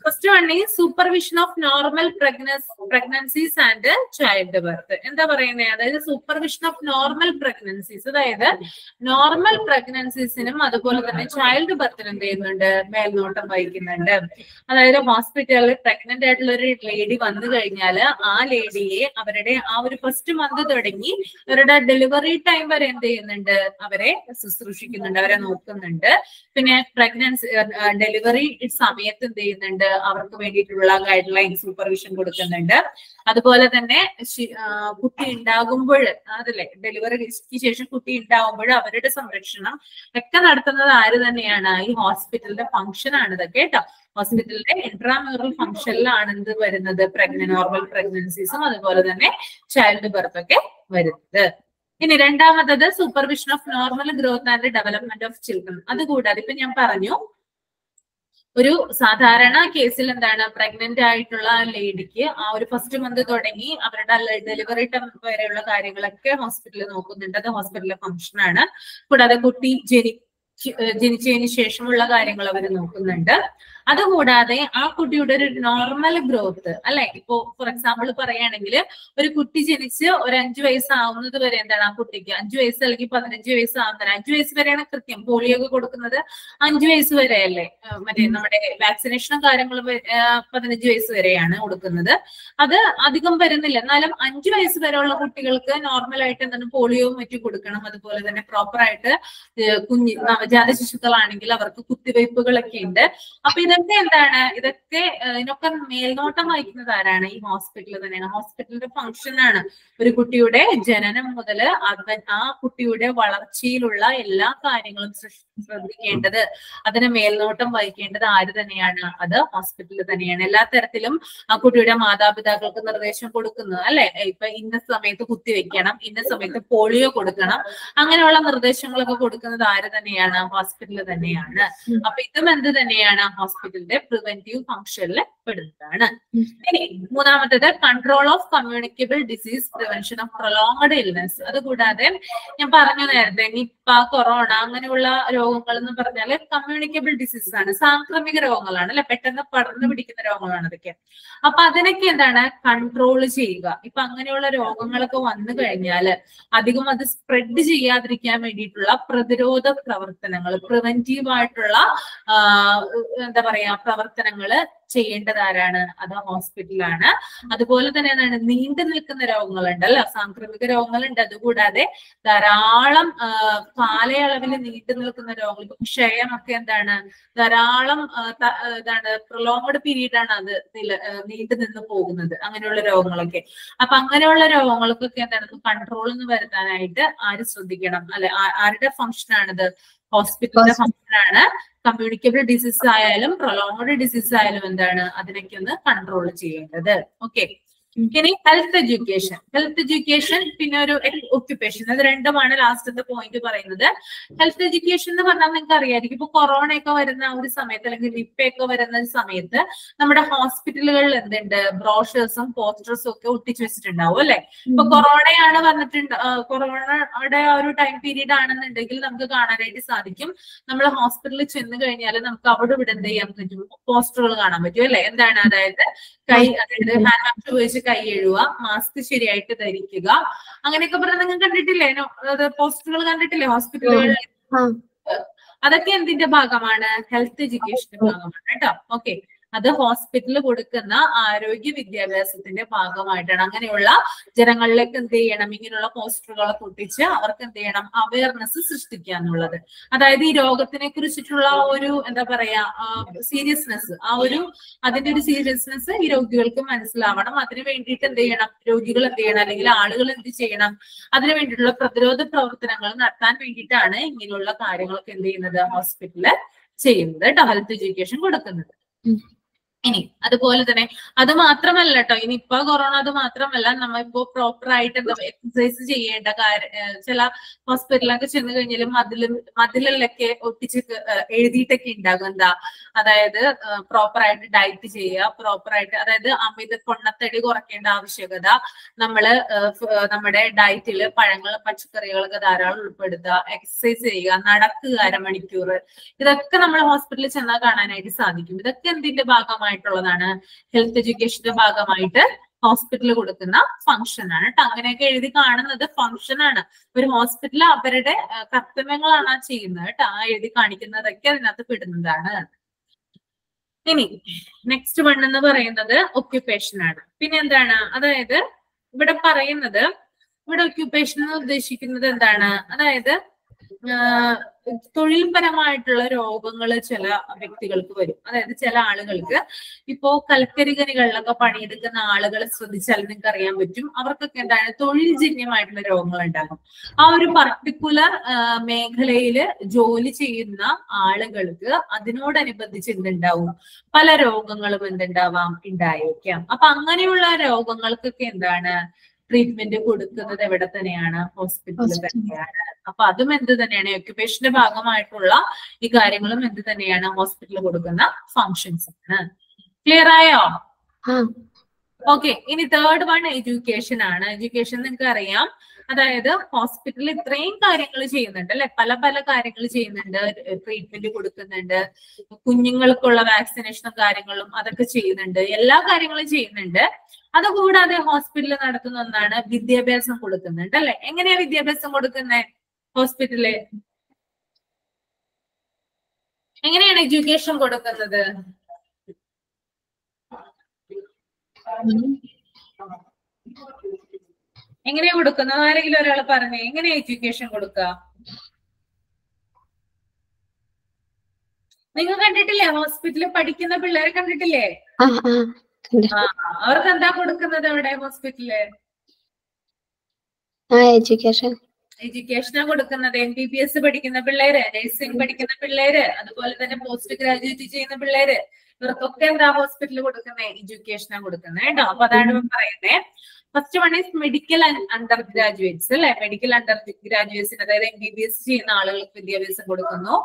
ഫസ്റ്റ് വൺ ഈ supervision of normal pregnancies and child birth. എന്താ പറയുന്നത്? അതായത് സൂപ്പർവിഷൻ ഓഫ് നോർമൽ പ്രഗ്നൻസീസ്, അതായത് നോർമൽ പ്രഗ്നൻസീസിനും അതുപോലെ തന്നെ ചൈൽഡ് ബർത്തിനും എന്ത് ചെയ്യുന്നുണ്ട്? മേൽനോട്ടം വഹിക്കുന്നുണ്ട്. അതായത് ഹോസ്പിറ്റലിൽ പ്രഗ്നന്റ് ആയിട്ടുള്ള ഒരു ലേഡി വന്നു കഴിഞ്ഞാൽ ആ ലേഡിയെ അവരുടെ ആ ഒരു ഫസ്റ്റ് മന്ത് തുടങ്ങി അവരുടെ ഡെലിവറി ടൈം വരെ എന്ത് ചെയ്യുന്നുണ്ട്? അവരെ ശുശ്രൂഷിക്കുന്നുണ്ട്, അവരെ നോക്കുന്നുണ്ട്. പിന്നെ പ്രഗ്നൻസി ഡെലിവറി സമയത്ത് എന്ത് ചെയ്യുന്നുണ്ട്? അവർക്ക് വേണ്ടിയിട്ടുള്ള ഗൈഡ് ലൈൻ സൂപ്പർവിഷൻ കൊടുക്കുന്നുണ്ട്. അതുപോലെ തന്നെ കുട്ടി ഉണ്ടാകുമ്പോൾ അതല്ലേ ഡെലിവറിക്ക് ശേഷം കുട്ടി ഉണ്ടാകുമ്പോൾ അവരുടെ സംരക്ഷണം ഒക്കെ നടത്തുന്നത് ആര് തന്നെയാണ്? ഈ ഹോസ്പിറ്റലിന്റെ ഫംഗ്ഷൻ ആണ് ഇതൊക്കെ കേട്ടോ. ഹോസ്പിറ്റലിന്റെ ഇൻട്രാമ്യൂറൽ ഫംഗ്ഷനിലാണ് എന്ത് വരുന്നത്? നോർമൽ പ്രഗ്നൻസീസും അതുപോലെ തന്നെ ചൈൽഡ് ബർത്ത് ഒക്കെ വരുന്നത്. ഇനി രണ്ടാമത്തത് supervision of normal growth and development of children. അതുകൂടാതെ ഇപ്പൊ ഞാൻ പറഞ്ഞു ഒരു സാധാരണ കേസിൽ എന്താണ്? പ്രഗ്നന്റ് ആയിട്ടുള്ള ലേഡിക്ക് ആ ഒരു ഫസ്റ്റ് മന്ത് തുടങ്ങി അവരുടെ ഡെലിവറി ടൈം വരെയുള്ള കാര്യങ്ങളൊക്കെ ഹോസ്പിറ്റലിൽ നോക്കുന്നുണ്ട്. അത് ഹോസ്പിറ്റലിലെ ഫംഗ്ഷൻ ആണ്. കൂടാതെ കുട്ടി ജനിച്ചതിന് ശേഷമുള്ള കാര്യങ്ങൾ അവർ നോക്കുന്നുണ്ട്. അതുകൂടാതെ ആ കുട്ടിയുടെ ഒരു നോർമൽ ഗ്രോത്ത് അല്ലെ. ഇപ്പോ ഫോർ എക്സാമ്പിൾ പറയുകയാണെങ്കിൽ ഒരു കുട്ടി ജനിച്ച് ഒരു 5 വയസ്സാവുന്നത് വരെ എന്താണ്? ആ കുട്ടിക്ക് 5 വയസ്സ് അല്ലെങ്കിൽ 15 വയസ്സാവുന്നത് 5 വയസ്സ് വരെയാണ് കൃത്യം. പോളിയോ ഒക്കെ കൊടുക്കുന്നത് 5 വയസ്സ് വരെ അല്ലേ? മറ്റേ നമ്മുടെ വാക്സിനേഷനും കാര്യങ്ങളും 15 വയസ്സ് വരെയാണ് കൊടുക്കുന്നത്. അത് അധികം വരുന്നില്ല. എന്നാലും 5 വയസ്സ് വരെയുള്ള കുട്ടികൾക്ക് നോർമലായിട്ട് എന്താണ് പോളിയോവും മറ്റും കൊടുക്കണം. അതുപോലെ തന്നെ പ്രോപ്പർ ആയിട്ട് കുഞ്ഞ് നവജാത ശിശുക്കളാണെങ്കിൽ അവർക്ക് കുത്തിവയ്പ്പുകളൊക്കെ ഉണ്ട്. അപ്പൊ ഇതൊക്കെ എന്താണ്? ഇതിനൊക്കെ മേൽനോട്ടം വഹിക്കുന്നത് ആരാണ്? ഈ ഹോസ്പിറ്റൽ തന്നെയാണ്. ഹോസ്പിറ്റലിന്റെ ഫംഗ്ഷൻ ആണ് ഒരു കുട്ടിയുടെ ജനനം മുതൽ ആ കുട്ടിയുടെ വളർച്ചയിലുള്ള എല്ലാ കാര്യങ്ങളും ശ്രദ്ധിക്കേണ്ടത്, അതിന് മേൽനോട്ടം വഹിക്കേണ്ടത് ആര് തന്നെയാണ്? അത് ഹോസ്പിറ്റൽ തന്നെയാണ്. എല്ലാ തരത്തിലും ആ കുട്ടിയുടെ മാതാപിതാക്കൾക്ക് നിർദ്ദേശം കൊടുക്കുന്നത് അല്ലെ. ഇപ്പൊ ഇന്ന സമയത്ത് കുത്തിവെക്കണം, ഇന്ന സമയത്ത് പോളിയോ കൊടുക്കണം, അങ്ങനെയുള്ള നിർദ്ദേശങ്ങളൊക്കെ കൊടുക്കുന്നത് ആര് തന്നെയാണ്? ഹോസ്പിറ്റൽ തന്നെയാണ്. അപ്പൊ ഇതും എന്ത് തന്നെയാണ്? ഹോസ്പിറ്റലിന്റെ പ്രിവെന്റീവ് ഫംഗ്ഷനിൽ പെടുന്നതാണ്. ഇനി മൂന്നാമത്തേത് control of communicable disease, prevention of prolonged illness. അതുകൂടാതെ ഞാൻ പറഞ്ഞു നേരത്തെ നിപ്പ, കൊറോണ അങ്ങനെയുള്ള രോഗങ്ങൾ എന്ന് പറഞ്ഞാല് കമ്മ്യൂണിക്കബിൾ ഡിസീസസ് ആണ്, സാംക്രമിക രോഗങ്ങളാണ് അല്ലെ, പെട്ടെന്ന് പടർന്നു പിടിക്കുന്ന രോഗങ്ങളാണ് അതൊക്കെ. അപ്പൊ അതിനൊക്കെ എന്താണ്? കൺട്രോൾ ചെയ്യുക. ഇപ്പൊ അങ്ങനെയുള്ള രോഗങ്ങളൊക്കെ വന്നു കഴിഞ്ഞാൽ അധികം അത് സ്പ്രെഡ് ചെയ്യാതിരിക്കാൻ വേണ്ടിയിട്ടുള്ള പ്രതിരോധ പ്രവർത്തനങ്ങൾ, പ്രിവെന്റീവ് ആയിട്ടുള്ള എന്താ പറയാ പ്രവർത്തനങ്ങള് ചെയ്യേണ്ടത് ആരാണ്? അത് ഹോസ്പിറ്റലാണ്. അതുപോലെ തന്നെ എന്താണ്? നീണ്ടു നിൽക്കുന്ന രോഗങ്ങളുണ്ടല്ലോ, സാംക്രമിക രോഗങ്ങളുണ്ട്. അതുകൂടാതെ ധാരാളം കാലയളവിൽ നീണ്ടു നിൽക്കുന്ന രോഗങ്ങൾ, ഇപ്പൊ ക്ഷയമൊക്കെ എന്താണ്? ധാരാളം പ്രൊലോങ്ഡ് പീരീഡ് ആണ് അത് നീണ്ടു നിന്ന് പോകുന്നത്, അങ്ങനെയുള്ള രോഗങ്ങളൊക്കെ. അപ്പൊ അങ്ങനെയുള്ള രോഗങ്ങൾക്കൊക്കെ എന്താണ്? കൺട്രോൾ എന്ന് വരുത്താനായിട്ട് ആര് ശ്രദ്ധിക്കണം അല്ലെ? ആരുടെ ഫംഗ്ഷൻ ആണിത്? ഹോസ്പിറ്റലിന്റെ ഫംഗ്ഷൻ ആണ്. കമ്മ്യൂണിക്കബിൾ ഡിസീസ് ആയാലും പ്രൊലോങ്ഡ് ഡിസീസ് ആയാലും എന്താണ്? അതിനൊക്കെ ഒന്ന് കൺട്രോൾ ചെയ്യേണ്ടത്. ഓക്കെ, ഇനി ഹെൽത്ത് എഡ്യൂക്കേഷൻ. ഹെൽത്ത് എഡ്യൂക്കേഷൻ പിന്നെ ഒരു ഒക്യുപ്പേഷൻ, അത് രണ്ടുമാണ് ലാസ്റ്റത്തെ പോയിന്റ് പറയുന്നത്. ഹെൽത്ത് എഡ്യൂക്കേഷൻ എന്ന് പറഞ്ഞാൽ നിങ്ങൾക്ക് അറിയായിരിക്കും, ഇപ്പൊ കൊറോണ ഒക്കെ വരുന്ന ഒരു സമയത്ത് അല്ലെങ്കിൽ നിപ്പയൊക്കെ വരുന്ന സമയത്ത് നമ്മുടെ ഹോസ്പിറ്റലുകളിൽ എന്തുണ്ട്? ബ്രോഷേഴ്സും പോസ്റ്റേഴ്സും ഒക്കെ ഒട്ടിച്ചു വെച്ചിട്ടുണ്ടാവും അല്ലെ. ഇപ്പൊ കൊറോണയാണ് വന്നിട്ടുണ്ട്, കൊറോണയുടെ ആ ഒരു ടൈം പീരീഡ് ആണെന്നുണ്ടെങ്കിൽ നമുക്ക് കാണാനായിട്ട് സാധിക്കും. നമ്മൾ ഹോസ്പിറ്റലിൽ ചെന്ന് കഴിഞ്ഞാൽ നമുക്ക് അവിടെ ഇവിടെ എന്ത് ചെയ്യാൻ പറ്റും? പോസ്റ്ററുകൾ കാണാൻ പറ്റും അല്ലെ. എന്താണ്? അതായത് അതായത് ഹാൻഡ് വാഷ് ഉപയോഗിച്ച് കൈ കഴുകുക, മാസ്ക് ശരിയായിട്ട് ധരിക്കുക, അങ്ങനെയൊക്കെ പറഞ്ഞാൽ നിങ്ങൾ കണ്ടിട്ടില്ലേ? പോസ്റ്ററുകൾ കണ്ടിട്ടില്ലേ ഹോസ്പിറ്റലുകളിൽ? അതൊക്കെ എന്തിന്റെ ഭാഗമാണ്? ഹെൽത്ത് എഡ്യൂക്കേഷന്റെ ഭാഗമാണ് കേട്ടോ. ഓക്കെ, അത് ഹോസ്പിറ്റലിൽ കൊടുക്കുന്ന ആരോഗ്യ വിദ്യാഭ്യാസത്തിന്റെ ഭാഗമായിട്ടാണ്. അങ്ങനെയുള്ള ജനങ്ങളിലേക്ക് എന്ത് ചെയ്യണം, ഇങ്ങനെയുള്ള പോസ്റ്ററുകളെ പൊട്ടിച്ച് അവർക്ക് എന്ത് ചെയ്യണം, അവയർനെസ് സൃഷ്ടിക്കുക എന്നുള്ളത്. അതായത് ഈ രോഗത്തിനെ കുറിച്ചിട്ടുള്ള ഒരു എന്താ പറയാ സീരിയസ്നെസ്, അതിന്റെ ഒരു സീരിയസ്നെസ് ഈ രോഗികൾക്ക് മനസ്സിലാവണം. അതിനു വേണ്ടിയിട്ട് എന്ത് ചെയ്യണം, രോഗികൾ എന്ത് ചെയ്യണം, അല്ലെങ്കിൽ ആളുകൾ എന്ത് ചെയ്യണം, അതിനു വേണ്ടിയിട്ടുള്ള പ്രതിരോധ പ്രവർത്തനങ്ങൾ നടത്താൻ വേണ്ടിയിട്ടാണ് ഇങ്ങനെയുള്ള കാര്യങ്ങളൊക്കെ എന്ത് ചെയ്യുന്നത്, ഹോസ്പിറ്റലില് ചെയ്യുന്നത് കേട്ടോ, ഹെൽത്ത് എഡ്യൂക്കേഷൻ കൊടുക്കുന്നത്. ഇനി അതുപോലെ തന്നെ അത് മാത്രമല്ല കേട്ടോ, ഇനിയിപ്പോ കൊറോണ അത് മാത്രമല്ല, നമ്മളിപ്പോ പ്രോപ്പർ ആയിട്ട് എന്താ എക്സസൈസ് ചെയ്യേണ്ട ചില ഹോസ്പിറ്റലൊക്കെ ചെന്ന് കഴിഞ്ഞാൽ മതിലൊക്കെ ഒട്ടിച്ച് എഴുതിയിട്ടൊക്കെ ഉണ്ടാകും എന്താ, അതായത് പ്രോപ്പർ ആയിട്ട് ഡയറ്റ് ചെയ്യുക, പ്രോപ്പർ ആയിട്ട്, അതായത് അമിത പൊണ്ണത്തടി കുറയ്ക്കേണ്ട ആവശ്യകത, നമ്മുടെ ഡയറ്റില് പഴങ്ങൾ പച്ചക്കറികളൊക്കെ ധാരാളം ഉൾപ്പെടുത്തുക, എക്സസൈസ് ചെയ്യുക, നടക്കുക 1/2 മണിക്കൂർ, ഇതൊക്കെ നമ്മൾ ഹോസ്പിറ്റലിൽ ചെന്നാൽ കാണാനായിട്ട് സാധിക്കും. ഇതൊക്കെ എന്തിന്റെ ഭാഗമായിട്ടുള്ളതാണ്, ഹെൽത്ത് എഡ്യൂക്കേഷന്റെ ഭാഗമായിട്ട് ഹോസ്പിറ്റലിൽ കൊടുക്കുന്ന ഫംഗ്ഷൻ ആണ് കേട്ടോ. അങ്ങനെയൊക്കെ എഴുതി കാണുന്നത് ഫംഗ്ഷൻ ആണ്. ഒരു ഹോസ്പിറ്റലിൽ അവരുടെ കർത്തവ്യങ്ങളാണ് ആ ചെയ്യുന്നത് കേട്ടോ. ആ എഴുതി കാണിക്കുന്നതൊക്കെ അതിനകത്ത് പെടുന്നതാണ്. ഇനി നെക്സ്റ്റ് വൺ എന്ന് പറയുന്നത് ഒക്യുപ്പേഷൻ ആണ്. പിന്നെ എന്താണ്, അതായത് ഇവിടെ പറയുന്നത്, ഇവിടെ ഒക്യുപ്പേഷൻ എന്ന് ഉദ്ദേശിക്കുന്നത് എന്താണ്, അതായത് തൊഴിൽപരമായിട്ടുള്ള രോഗങ്ങൾ ചില വ്യക്തികൾക്ക് വരും. അതായത് ചില ആളുകൾക്ക് ഇപ്പോ കൽക്കരി ഖനികളിലൊക്കെ പണിയെടുക്കുന്ന ആളുകളെ ശ്രദ്ധിച്ചാൽ നിങ്ങൾക്ക് അറിയാൻ പറ്റും, അവർക്കൊക്കെ എന്താണ് തൊഴിൽജന്യമായിട്ടുള്ള രോഗങ്ങൾ ഉണ്ടാകും. ആ ഒരു പർട്ടിക്കുലർ മേഖലയില് ജോലി ചെയ്യുന്ന ആളുകൾക്ക് അതിനോടനുബന്ധിച്ച് എന്തുണ്ടാവും, പല രോഗങ്ങളും ഉണ്ടായേക്കാം. അപ്പൊ അങ്ങനെയുള്ള രോഗങ്ങൾക്കൊക്കെ എന്താണ് ട്രീറ്റ്മെന്റ് കൊടുക്കുന്നത് എവിടെ തന്നെയാണ്, ഹോസ്പിറ്റലിൽ തന്നെയാണ്. അപ്പൊ അതും എന്ത് തന്നെയാണ്, ഒക്യുപ്പേഷന്റെ ഭാഗമായിട്ടുള്ള ഈ കാര്യങ്ങളും എന്ത് തന്നെയാണ്, ഹോസ്പിറ്റലിൽ കൊടുക്കുന്ന ഫങ്ഷൻസ് ആണ്. ക്ലിയർ ആയോ? ഓക്കെ. ഇനി തേർഡ് വൺ എഡ്യൂക്കേഷൻ ആണ്. എഡ്യൂക്കേഷൻ നിങ്ങൾക്ക് അറിയാം, അതായത് ഹോസ്പിറ്റലിൽ ഇത്രയും കാര്യങ്ങൾ ചെയ്യുന്നുണ്ട് അല്ലെ, പല പല കാര്യങ്ങൾ ചെയ്യുന്നുണ്ട്, ട്രീറ്റ്മെന്റ് കൊടുക്കുന്നുണ്ട്, കുഞ്ഞുങ്ങൾക്കുള്ള വാക്സിനേഷനും കാര്യങ്ങളും അതൊക്കെ ചെയ്യുന്നുണ്ട്, എല്ലാ കാര്യങ്ങളും ചെയ്യുന്നുണ്ട്. അതുകൂടാതെ ഹോസ്പിറ്റലിൽ നടത്തുന്ന ഒന്നാണ് വിദ്യാഭ്യാസം കൊടുക്കുന്നുണ്ട് അല്ലെ. എങ്ങനെയാ വിദ്യാഭ്യാസം കൊടുക്കുന്നത് ഹോസ്പിറ്റലില്, എങ്ങനെയാണ് എഡ്യൂക്കേഷൻ കൊടുക്കുന്നത്? എങ്ങനെയാ കൊടുക്കുന്നത്? ആരെങ്കിലും ഒരാൾ പറഞ്ഞേ, എങ്ങനെയാ എഡ്യൂക്കേഷൻ കൊടുക്കുക? നിങ്ങൾ കണ്ടിട്ടില്ലേ, ഹോസ്പിറ്റലിൽ പഠിക്കുന്ന പിള്ളേരെ കണ്ടിട്ടില്ലേ? അവർക്ക് എന്താ കൊടുക്കുന്നത് അവിടെ ഹോസ്പിറ്റലില്? എഡ്യൂക്കേഷനാ കൊടുക്കുന്നത്. MBBS പഠിക്കുന്ന പിള്ളേര്, നഴ്സിംഗ് പഠിക്കുന്ന പിള്ളേര്, അതുപോലെ തന്നെ പോസ്റ്റ് ഗ്രാജുവേറ്റ് ചെയ്യുന്ന പിള്ളേര്, ഇവർക്കൊക്കെ എന്താ ഹോസ്പിറ്റലിൽ കൊടുക്കുന്നത്, എഡ്യൂക്കേഷനാ കൊടുക്കുന്നത് കേട്ടോ. അപ്പൊ അതാണ് പറയുന്നത്. First one is medical under graduates അല്ലെ. മെഡിക്കൽ അണ്ടർ ഗ്രാജുവേറ്റ്സിന്, അതായത് MBBS ചെയ്യുന്ന ആളുകൾക്ക് വിദ്യാഭ്യാസം കൊടുക്കുന്നു.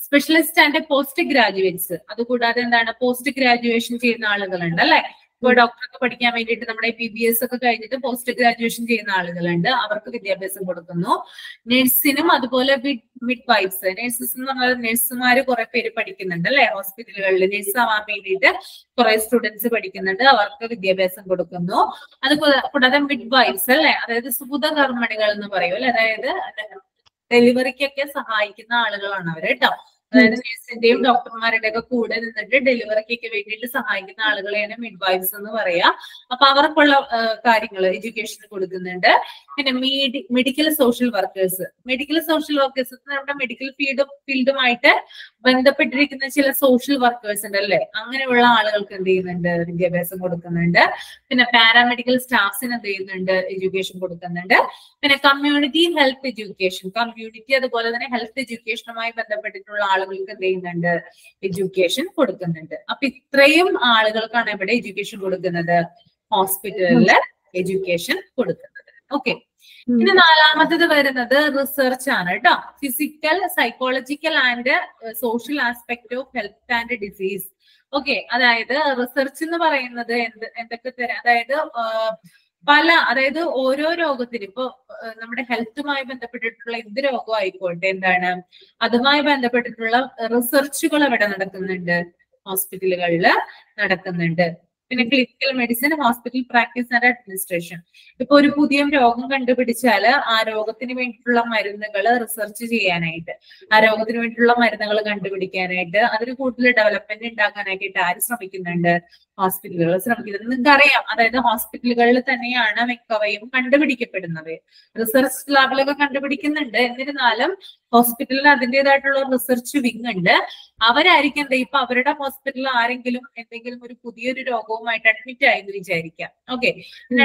സ്പെഷ്യലിസ്റ്റ് ആൻഡ് പോസ്റ്റ് ഗ്രാജുവേറ്റ്സ്, അതുകൂടാതെ എന്താണ്, പോസ്റ്റ് ഗ്രാജുവേഷൻ ചെയ്യുന്ന ആളുകളുണ്ട് അല്ലെ. ഇപ്പൊ ഡോക്ടർക്ക് പഠിക്കാൻ വേണ്ടിയിട്ട് നമ്മുടെ PBS ഒക്കെ കഴിഞ്ഞിട്ട് പോസ്റ്റ് ഗ്രാജുവേഷൻ ചെയ്യുന്ന ആളുകളുണ്ട്, അവർക്ക് വിദ്യാഭ്യാസം കൊടുക്കുന്നു. നഴ്സിനും അതുപോലെ മിഡ് വൈഫ്സ്, നഴ്സസ് എന്ന് പറഞ്ഞാൽ നഴ്സുമാര് കുറെ പേര് പഠിക്കുന്നുണ്ട് അല്ലെ, ഹോസ്പിറ്റലുകളിൽ നഴ്സ് ആവാൻ വേണ്ടിയിട്ട് കുറെ സ്റ്റുഡൻസ് പഠിക്കുന്നുണ്ട്, അവർക്ക് വിദ്യാഭ്യാസം കൊടുക്കുന്നു. അതുകൂടാതെ മിഡ് വൈഫ്സ് അല്ലെ, അതായത് സൂതകർമ്മണികൾ എന്ന് പറയും അല്ലെ, അതായത് ഡെലിവറിക്കൊക്കെ സഹായിക്കുന്ന ആളുകളാണ് അവര് കേട്ടോ. അതായത് നഴ്സിന്റെയും ഡോക്ടർമാരുടെ ഒക്കെ കൂടെ നിന്നിട്ട് ഡെലിവറിക്കൊക്കെ വേണ്ടിയിട്ട് സഹായിക്കുന്ന ആളുകളെയാണ് മിഡ് വൈഫ്സ് എന്ന് പറയാ. അപ്പൊ അവർക്കുള്ള കാര്യങ്ങൾ എഡ്യൂക്കേഷൻ കൊടുക്കുന്നുണ്ട്. പിന്നെ മെഡിക്കൽ സോഷ്യൽ വർക്കേഴ്സ്, നമ്മുടെ മെഡിക്കൽ ഫീൽഡുമായിട്ട് ബന്ധപ്പെട്ടിരിക്കുന്ന ചില സോഷ്യൽ വർക്കേഴ്സ് ഉണ്ട് അല്ലെ, അങ്ങനെയുള്ള ആളുകൾക്ക് എന്ത് ചെയ്യുന്നുണ്ട്, വിദ്യാഭ്യാസം കൊടുക്കുന്നുണ്ട്. പിന്നെ പാരാമെഡിക്കൽ സ്റ്റാഫ്സിന് എന്ത് ചെയ്യുന്നുണ്ട്, എഡ്യൂക്കേഷൻ കൊടുക്കുന്നുണ്ട്. പിന്നെ കമ്മ്യൂണിറ്റി ഹെൽത്ത് എഡ്യൂക്കേഷൻ, കമ്മ്യൂണിറ്റി അതുപോലെ തന്നെ ഹെൽത്ത് എഡ്യൂക്കേഷനുമായി ബന്ധപ്പെട്ടിട്ടുള്ള ആളുകൾക്ക് എന്ത് ചെയ്യുന്നുണ്ട്, എഡ്യൂക്കേഷൻ കൊടുക്കുന്നുണ്ട്. അപ്പൊ ഇത്രയും ആളുകൾക്കാണ് ഇവിടെ എഡ്യൂക്കേഷൻ കൊടുക്കുന്നത്, ഹോസ്പിറ്റലില് എഡ്യൂക്കേഷൻ കൊടുക്കുന്നത്. ഓക്കെ. ഇനി നാലാമത്തത് വരുന്നത് റിസർച്ച് ആണ് കേട്ടോ. Physical, psychological and social aspect of health and disease. Okay. അതായത് റിസർച്ച് എന്ന് പറയുന്നത് എന്തൊക്കെ തരം, അതായത് ഓരോ രോഗത്തിനും, ഇപ്പൊ നമ്മുടെ ഹെൽത്തുമായി ബന്ധപ്പെട്ടിട്ടുള്ള എന്ത് രോഗം ആയിക്കോട്ടെ, എന്താണ് അതുമായി ബന്ധപ്പെട്ടിട്ടുള്ള റിസർച്ചുകൾ അവിടെ നടക്കുന്നുണ്ട്, ഹോസ്പിറ്റലുകളിൽ നടക്കുന്നുണ്ട്. പിന്നെ clinical medicine, hospital practice and administration. ഇപ്പൊ ഒരു പുതിയ രോഗം കണ്ടുപിടിച്ചാൽ ആ രോഗത്തിന് വേണ്ടിയിട്ടുള്ള മരുന്നുകൾ റിസർച്ച് ചെയ്യാനായിട്ട്, ആ രോഗത്തിന് വേണ്ടിയിട്ടുള്ള മരുന്നുകൾ കണ്ടുപിടിക്കാനായിട്ട്, അതിന് കൂടുതൽ ഡെവലപ്മെന്റ് ഉണ്ടാക്കാനായിട്ട് ആര് ശ്രമിക്കുന്നുണ്ട്? ഹോസ്പിറ്റലുകൾ ശ്രമിക്കുന്നത്. നിങ്ങൾക്ക് അറിയാം, അതായത് ഹോസ്പിറ്റലുകളിൽ തന്നെയാണ് മിക്കവയും കണ്ടുപിടിക്കപ്പെടുന്നത്. റിസർച്ച് ലാബിലൊക്കെ കണ്ടുപിടിക്കുന്നുണ്ട്, എന്നിരുന്നാലും ഹോസ്പിറ്റലിൽ അതിൻ്റെതായിട്ടുള്ള റിസർച്ച് വിങ് ഉണ്ട്. അവരായിരിക്കും എന്താ, ഇപ്പൊ അവരുടെ ഹോസ്പിറ്റലിൽ ആരെങ്കിലും എന്തെങ്കിലും ഒരു പുതിയൊരു രോഗവുമായിട്ട് അഡ്മിറ്റ് ആയെന്ന് വിചാരിക്കാം. ഓക്കെ,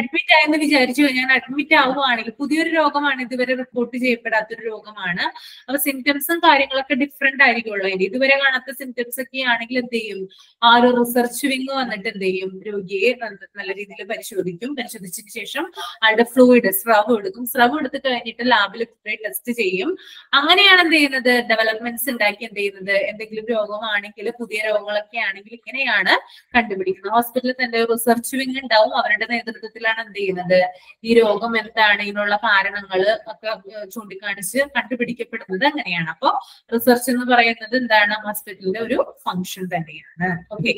അഡ്മിറ്റ് ആയെന്ന് വിചാരിച്ചു കഴിഞ്ഞാൽ അഡ്മിറ്റ് ആവുകയാണെങ്കിൽ പുതിയൊരു രോഗമാണ്, ഇതുവരെ റിപ്പോർട്ട് ചെയ്യപ്പെടാത്തൊരു രോഗമാണ്. അപ്പൊ സിംറ്റംസും കാര്യങ്ങളൊക്കെ ഡിഫറെന്റ് ആയിരിക്കുമല്ലോ. ഇതുവരെ കാണാത്ത സിംറ്റംസ് ഒക്കെ ആണെങ്കിൽ എന്ത് ചെയ്യും, ആ ഒരു റിസർച്ച് വിങ് വന്നിട്ട് എന്ത് ചെയ്യും, രോഗിയെ നല്ല രീതിയിൽ പരിശോധിക്കും. പരിശോധിച്ചതിന് ശേഷം ആളുടെ ഫ്ലൂയിഡ്, സ്രവ് എടുക്കും. സ്രവ് എടുത്ത് കഴിഞ്ഞിട്ട് ലാബിൽ ടെസ്റ്റ് ചെയ്യും. അങ്ങനെയാണ് എന്ത് ചെയ്യുന്നത്, ഡെവലപ്മെന്റ്സ് ഉണ്ടാക്കി എന്ത് ചെയ്യുന്നത്, എന്തെങ്കിലും രോഗമാണെങ്കിൽ, പുതിയ രോഗങ്ങളൊക്കെ ആണെങ്കിൽ ഇങ്ങനെയാണ് കണ്ടുപിടിക്കുന്നത്. ഹോസ്പിറ്റലിൽ തന്നെ റിസർച്ച് വിങ് ഉണ്ടാവും, അവരുടെ നേതൃത്വത്തിലാണ് എന്ത് ചെയ്യുന്നത്, ഈ രോഗം എന്താണ്, ഇതിനുള്ള കാരണങ്ങൾ ഒക്കെ ചൂണ്ടിക്കാണിച്ച് കണ്ടുപിടിക്കപ്പെടുന്നത് അങ്ങനെയാണ്. അപ്പൊ റിസർച്ച് എന്ന് പറയുന്നത് എന്താണ്, ഹോസ്പിറ്റലിന്റെ ഒരു ഫംഗ്ഷൻ തന്നെയാണ്. ഓക്കെ,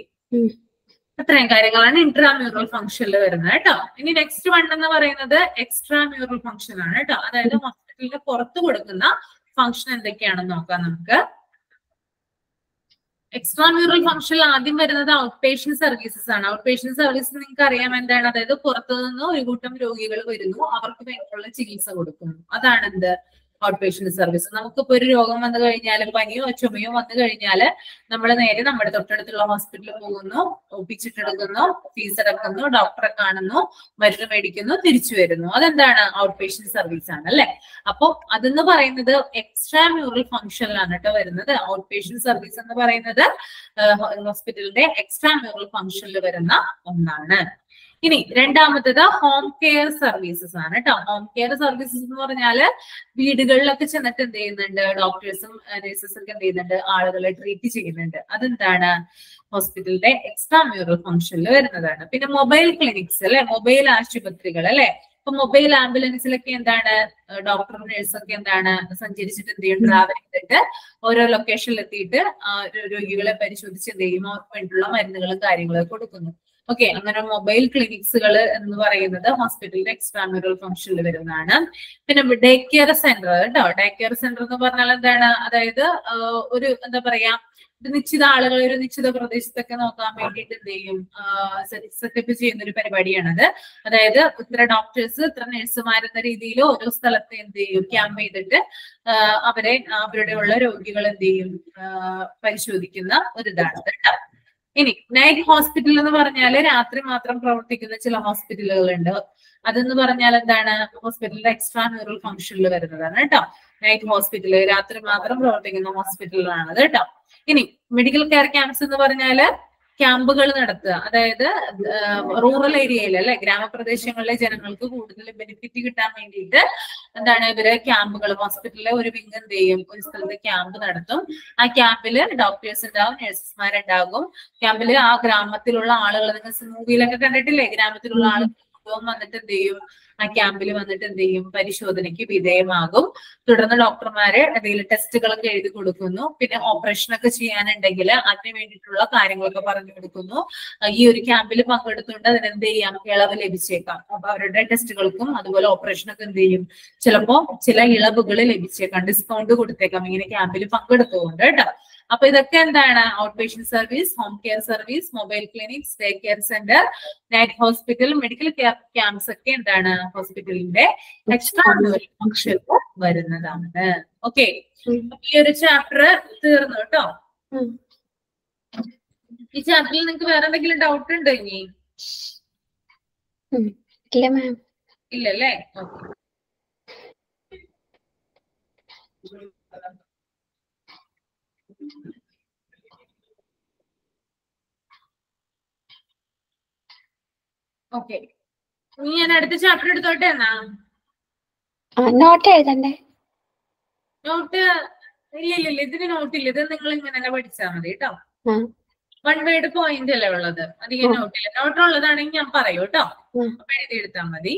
അത്രയും കാര്യങ്ങളാണ് ഇൻട്രാമ്യൂറൽ ഫംഗ്ഷനിൽ വരുന്നത് കേട്ടോ. ഇനി നെക്സ്റ്റ് വൺ എന്ന് പറയുന്നത് എക്സ്ട്രാമ്യൂറൽ ഫംഗ്ഷൻ ആണ് കേട്ടോ. അതായത് ഹോസ്പിറ്റലിന്റെ പുറത്ത് കൊടുക്കുന്ന ഫംഗ്ഷൻ എന്തൊക്കെയാണെന്ന് നോക്കാം നമുക്ക്. എക്സ്ട്രാമ്യൂറൽ ഫംഗ്ഷനിൽ ആദ്യം വരുന്നത് ഔട്ട് പേഷ്യന്റ് സർവീസസ് ആണ്. ഔട്ട് പേഷ്യന്റ് സർവീസ് നിങ്ങൾക്ക് അറിയാം എന്താണ്, അതായത് പുറത്തു നിന്ന് ഒരു കൂട്ടം രോഗികൾ വരുന്നു, അവർക്ക് വേണ്ടിയുള്ള ചികിത്സ കൊടുക്കുന്നു. അതാണ് എന്ത്, ഔട്ട് പേഷ്യന്റ് സർവീസ്. നമുക്കിപ്പോ ഒരു രോഗം വന്നു കഴിഞ്ഞാൽ, പനിയോ ചുമയോ വന്നു കഴിഞ്ഞാൽ നമ്മൾ നേരെ നമ്മുടെ തൊട്ടടുത്തുള്ള ഹോസ്പിറ്റലിൽ പോകുന്നു, ഒപ്പിച്ചിട്ടെടുക്കുന്നു, ഫീസ് അടക്കുന്നു, ഡോക്ടറെ കാണുന്നു, മരുന്ന് മേടിക്കുന്നു, തിരിച്ചു വരുന്നു. അതെന്താണ്, ഔട്ട് പേഷ്യന്റ് സർവീസ് ആണ് അല്ലെ. അപ്പൊ അതെന്ന് പറയുന്നത് എക്സ്ട്രാമ്യൂറൽ ഫംഗ്ഷനിലാണ് കേട്ടോ വരുന്നത്. ഔട്ട് പേഷ്യന്റ് സർവീസ് എന്ന് പറയുന്നത് ഹോസ്പിറ്റലിന്റെ എക്സ്ട്രാമ്യൂറൽ ഫംഗ്ഷനിൽ വരുന്ന ഒന്നാണ്. ഇനി രണ്ടാമത്തേത് ഹോം കെയർ സർവീസസ് ആണ് കേട്ടോ. ഹോം കെയർ സർവീസസ് എന്ന് പറഞ്ഞാല് വീടുകളിലൊക്കെ ചെന്നിട്ട് എന്ത് ചെയ്യുന്നുണ്ട്, ഡോക്ടേഴ്സും നഴ്സസും ഒക്കെ എന്ത് ചെയ്യുന്നുണ്ട്, ആളുകളെ ട്രീറ്റ് ചെയ്യുന്നുണ്ട്. അതെന്താണ്, ഹോസ്പിറ്റലിന്റെ എക്സ്ട്രാമ്യൂറൽ ഫംഗ്ഷനിൽ വരുന്നതാണ്. പിന്നെ മൊബൈൽ ക്ലിനിക്സ് അല്ലെ, മൊബൈൽ ആശുപത്രികൾ അല്ലെ. ഇപ്പൊ മൊബൈൽ ആംബുലൻസിലൊക്കെ എന്താണ്, ഡോക്ടറും നഴ്സൊക്കെ എന്താണ് സഞ്ചരിച്ചിട്ട് എന്ത് ചെയ്യും, ട്രാവൽ ചെയ്തിട്ട് ഓരോ ലൊക്കേഷനിൽ എത്തിയിട്ട് രോഗികളെ പരിശോധിച്ച് എന്ത് ചെയ്യും, അവർക്ക് വേണ്ടിയുള്ള മരുന്നുകളും കാര്യങ്ങളും കൊടുക്കുന്നു. ഓക്കെ, അങ്ങനെ മൊബൈൽ ക്ലിനിക്സുകൾ എന്ന് പറയുന്നത് ഹോസ്പിറ്റലിന്റെ എക്സ്ട്രാമ്യൂറൽ ഫംഗ്ഷനിൽ വരുന്നതാണ്. പിന്നെ ഡേ കെയർ സെന്റർ കേട്ടോ. ഡേ കെയർ സെന്റർ എന്ന് പറഞ്ഞാൽ എന്താണ്, അതായത് ഒരു എന്താ പറയാ, ഒരു നിശ്ചിത ആളുകൾ ഒരു നിശ്ചിത പ്രദേശത്തൊക്കെ നോക്കാൻ വേണ്ടിയിട്ട് എന്ത് ചെയ്യും, സെറ്റപ്പ് ചെയ്യുന്ന ഒരു പരിപാടിയാണത്. അതായത് ഇത്ര ഡോക്ടേഴ്സ്, ഇത്ര നഴ്സുമാരെന്ന രീതിയിൽ ഓരോ സ്ഥലത്ത് എന്ത് ചെയ്യും, ക്യാമ്പ് ചെയ്തിട്ട് അവരുടെ ഉള്ള രോഗികൾ എന്ത് ചെയ്യും, പരിശോധിക്കുന്ന ഒരു ഇതാണ് കേട്ടോ. ഇനി നൈറ്റ് ഹോസ്പിറ്റൽ എന്ന് പറഞ്ഞാല് രാത്രി മാത്രം പ്രവർത്തിക്കുന്ന ചില ഹോസ്പിറ്റലുകളുണ്ട്. അതെന്ന് പറഞ്ഞാൽ എന്താണ്, ഹോസ്പിറ്റലിന്റെ എക്സ്ട്രാമ്യൂറൽ ഫംഗ്ഷനിൽ വരുന്നതാണ് കേട്ടോ. നൈറ്റ് ഹോസ്പിറ്റല് രാത്രി മാത്രം പ്രവർത്തിക്കുന്ന ഹോസ്പിറ്റലാണ് കേട്ടോ. ഇനി മെഡിക്കൽ കെയർ ക്യാമ്പ്സ് എന്ന് പറഞ്ഞാല് ക്യാമ്പുകൾ നടത്തുക, അതായത് റൂറൽ ഏരിയയിൽ അല്ലെ, ഗ്രാമപ്രദേശങ്ങളിലെ ജനങ്ങൾക്ക് കൂടുതൽ ബെനിഫിറ്റ് കിട്ടാൻ വേണ്ടിയിട്ട് എന്താണ് ഇവര് ക്യാമ്പുകൾ, ഹോസ്പിറ്റലിലെ ഒരു വിങ് എന്ത് ചെയ്യും, ഒരു സ്ഥലത്ത് ക്യാമ്പ് നടത്തും. ആ ക്യാമ്പില് ഡോക്ടേഴ്സ് ഉണ്ടാവും, നഴ്സസ്മാരുണ്ടാകും. ക്യാമ്പില് ആ ഗ്രാമത്തിലുള്ള ആളുകൾ, നിങ്ങൾ മൂവിയിലൊക്കെ കണ്ടിട്ടില്ലേ, ഗ്രാമത്തിലുള്ള ആളുകൾ വന്നിട്ട് എന്ത് ചെയ്യും, ആ ക്യാമ്പിൽ വന്നിട്ട് എന്ത് ചെയ്യും, പരിശോധനയ്ക്ക് വിധേയമാകും. തുടർന്ന് ഡോക്ടർമാര് എന്തെങ്കിലും ടെസ്റ്റുകളൊക്കെ എഴുതി കൊടുക്കുന്നു. പിന്നെ ഓപ്പറേഷൻ ഒക്കെ ചെയ്യാനുണ്ടെങ്കിൽ അതിന് വേണ്ടിയിട്ടുള്ള കാര്യങ്ങളൊക്കെ പറഞ്ഞു കൊടുക്കുന്നു. ഈ ഒരു ക്യാമ്പിൽ പങ്കെടുത്തുകൊണ്ട് അതിന് എന്ത് ചെയ്യാം, ഇളവ് ലഭിച്ചേക്കാം. അപ്പൊ അവരുടെ ടെസ്റ്റുകൾക്കും അതുപോലെ ഓപ്പറേഷനൊക്കെ എന്ത് ചെയ്യും, ചിലപ്പോ ചില ഇളവുകൾ ലഭിച്ചേക്കാം, ഡിസ്കൗണ്ട് കൊടുത്തേക്കാം, ഇങ്ങനെ ക്യാമ്പിൽ പങ്കെടുത്തുകൊണ്ട് കേട്ടോ. അപ്പൊ ഇതൊക്കെ എന്താണ്, out patient service, home care service, mobile clinics, day care centre, night hospital, medical care camps ഒക്കെ എന്താണ് ഹോസ്പിറ്റലിന്റെ എക്സ്ട്രാമ്യൂറൽ ഫംഗ്ഷൻ വരുന്നതാണ്. ഓക്കെ, ഈ ഒരു ചാപ്റ്റർ തീർന്നു കേട്ടോ. ഈ ചാപ്റ്ററിൽ നിങ്ങൾക്ക് വേറെ എന്തെങ്കിലും ഡൗട്ട് ഉണ്ടോ ഇനി? ഇല്ലല്ലേ? ഓക്കെ, ഇനി ഞാൻ അടുത്ത ചാപ്റ്റർ എടുത്തോട്ടെ എന്നാ. നോട്ട് എഴുതണ്ടേ? നോട്ട് ഇല്ല, ഇതിന് നോട്ടില്ല. ഇത് നിങ്ങൾ ഇങ്ങനെ തന്നെ പഠിച്ചാൽ മതി കേട്ടോ. വൺ വേർഡ് പോയിന്റ് അല്ലേ ഉള്ളത്, അധികം നോട്ടില്ല. നോട്ട് ഉള്ളതാണെങ്കിൽ ഞാൻ പറയൂ കേട്ടോ, അപ്പൊ എഴുതിയെടുത്താൽ മതി.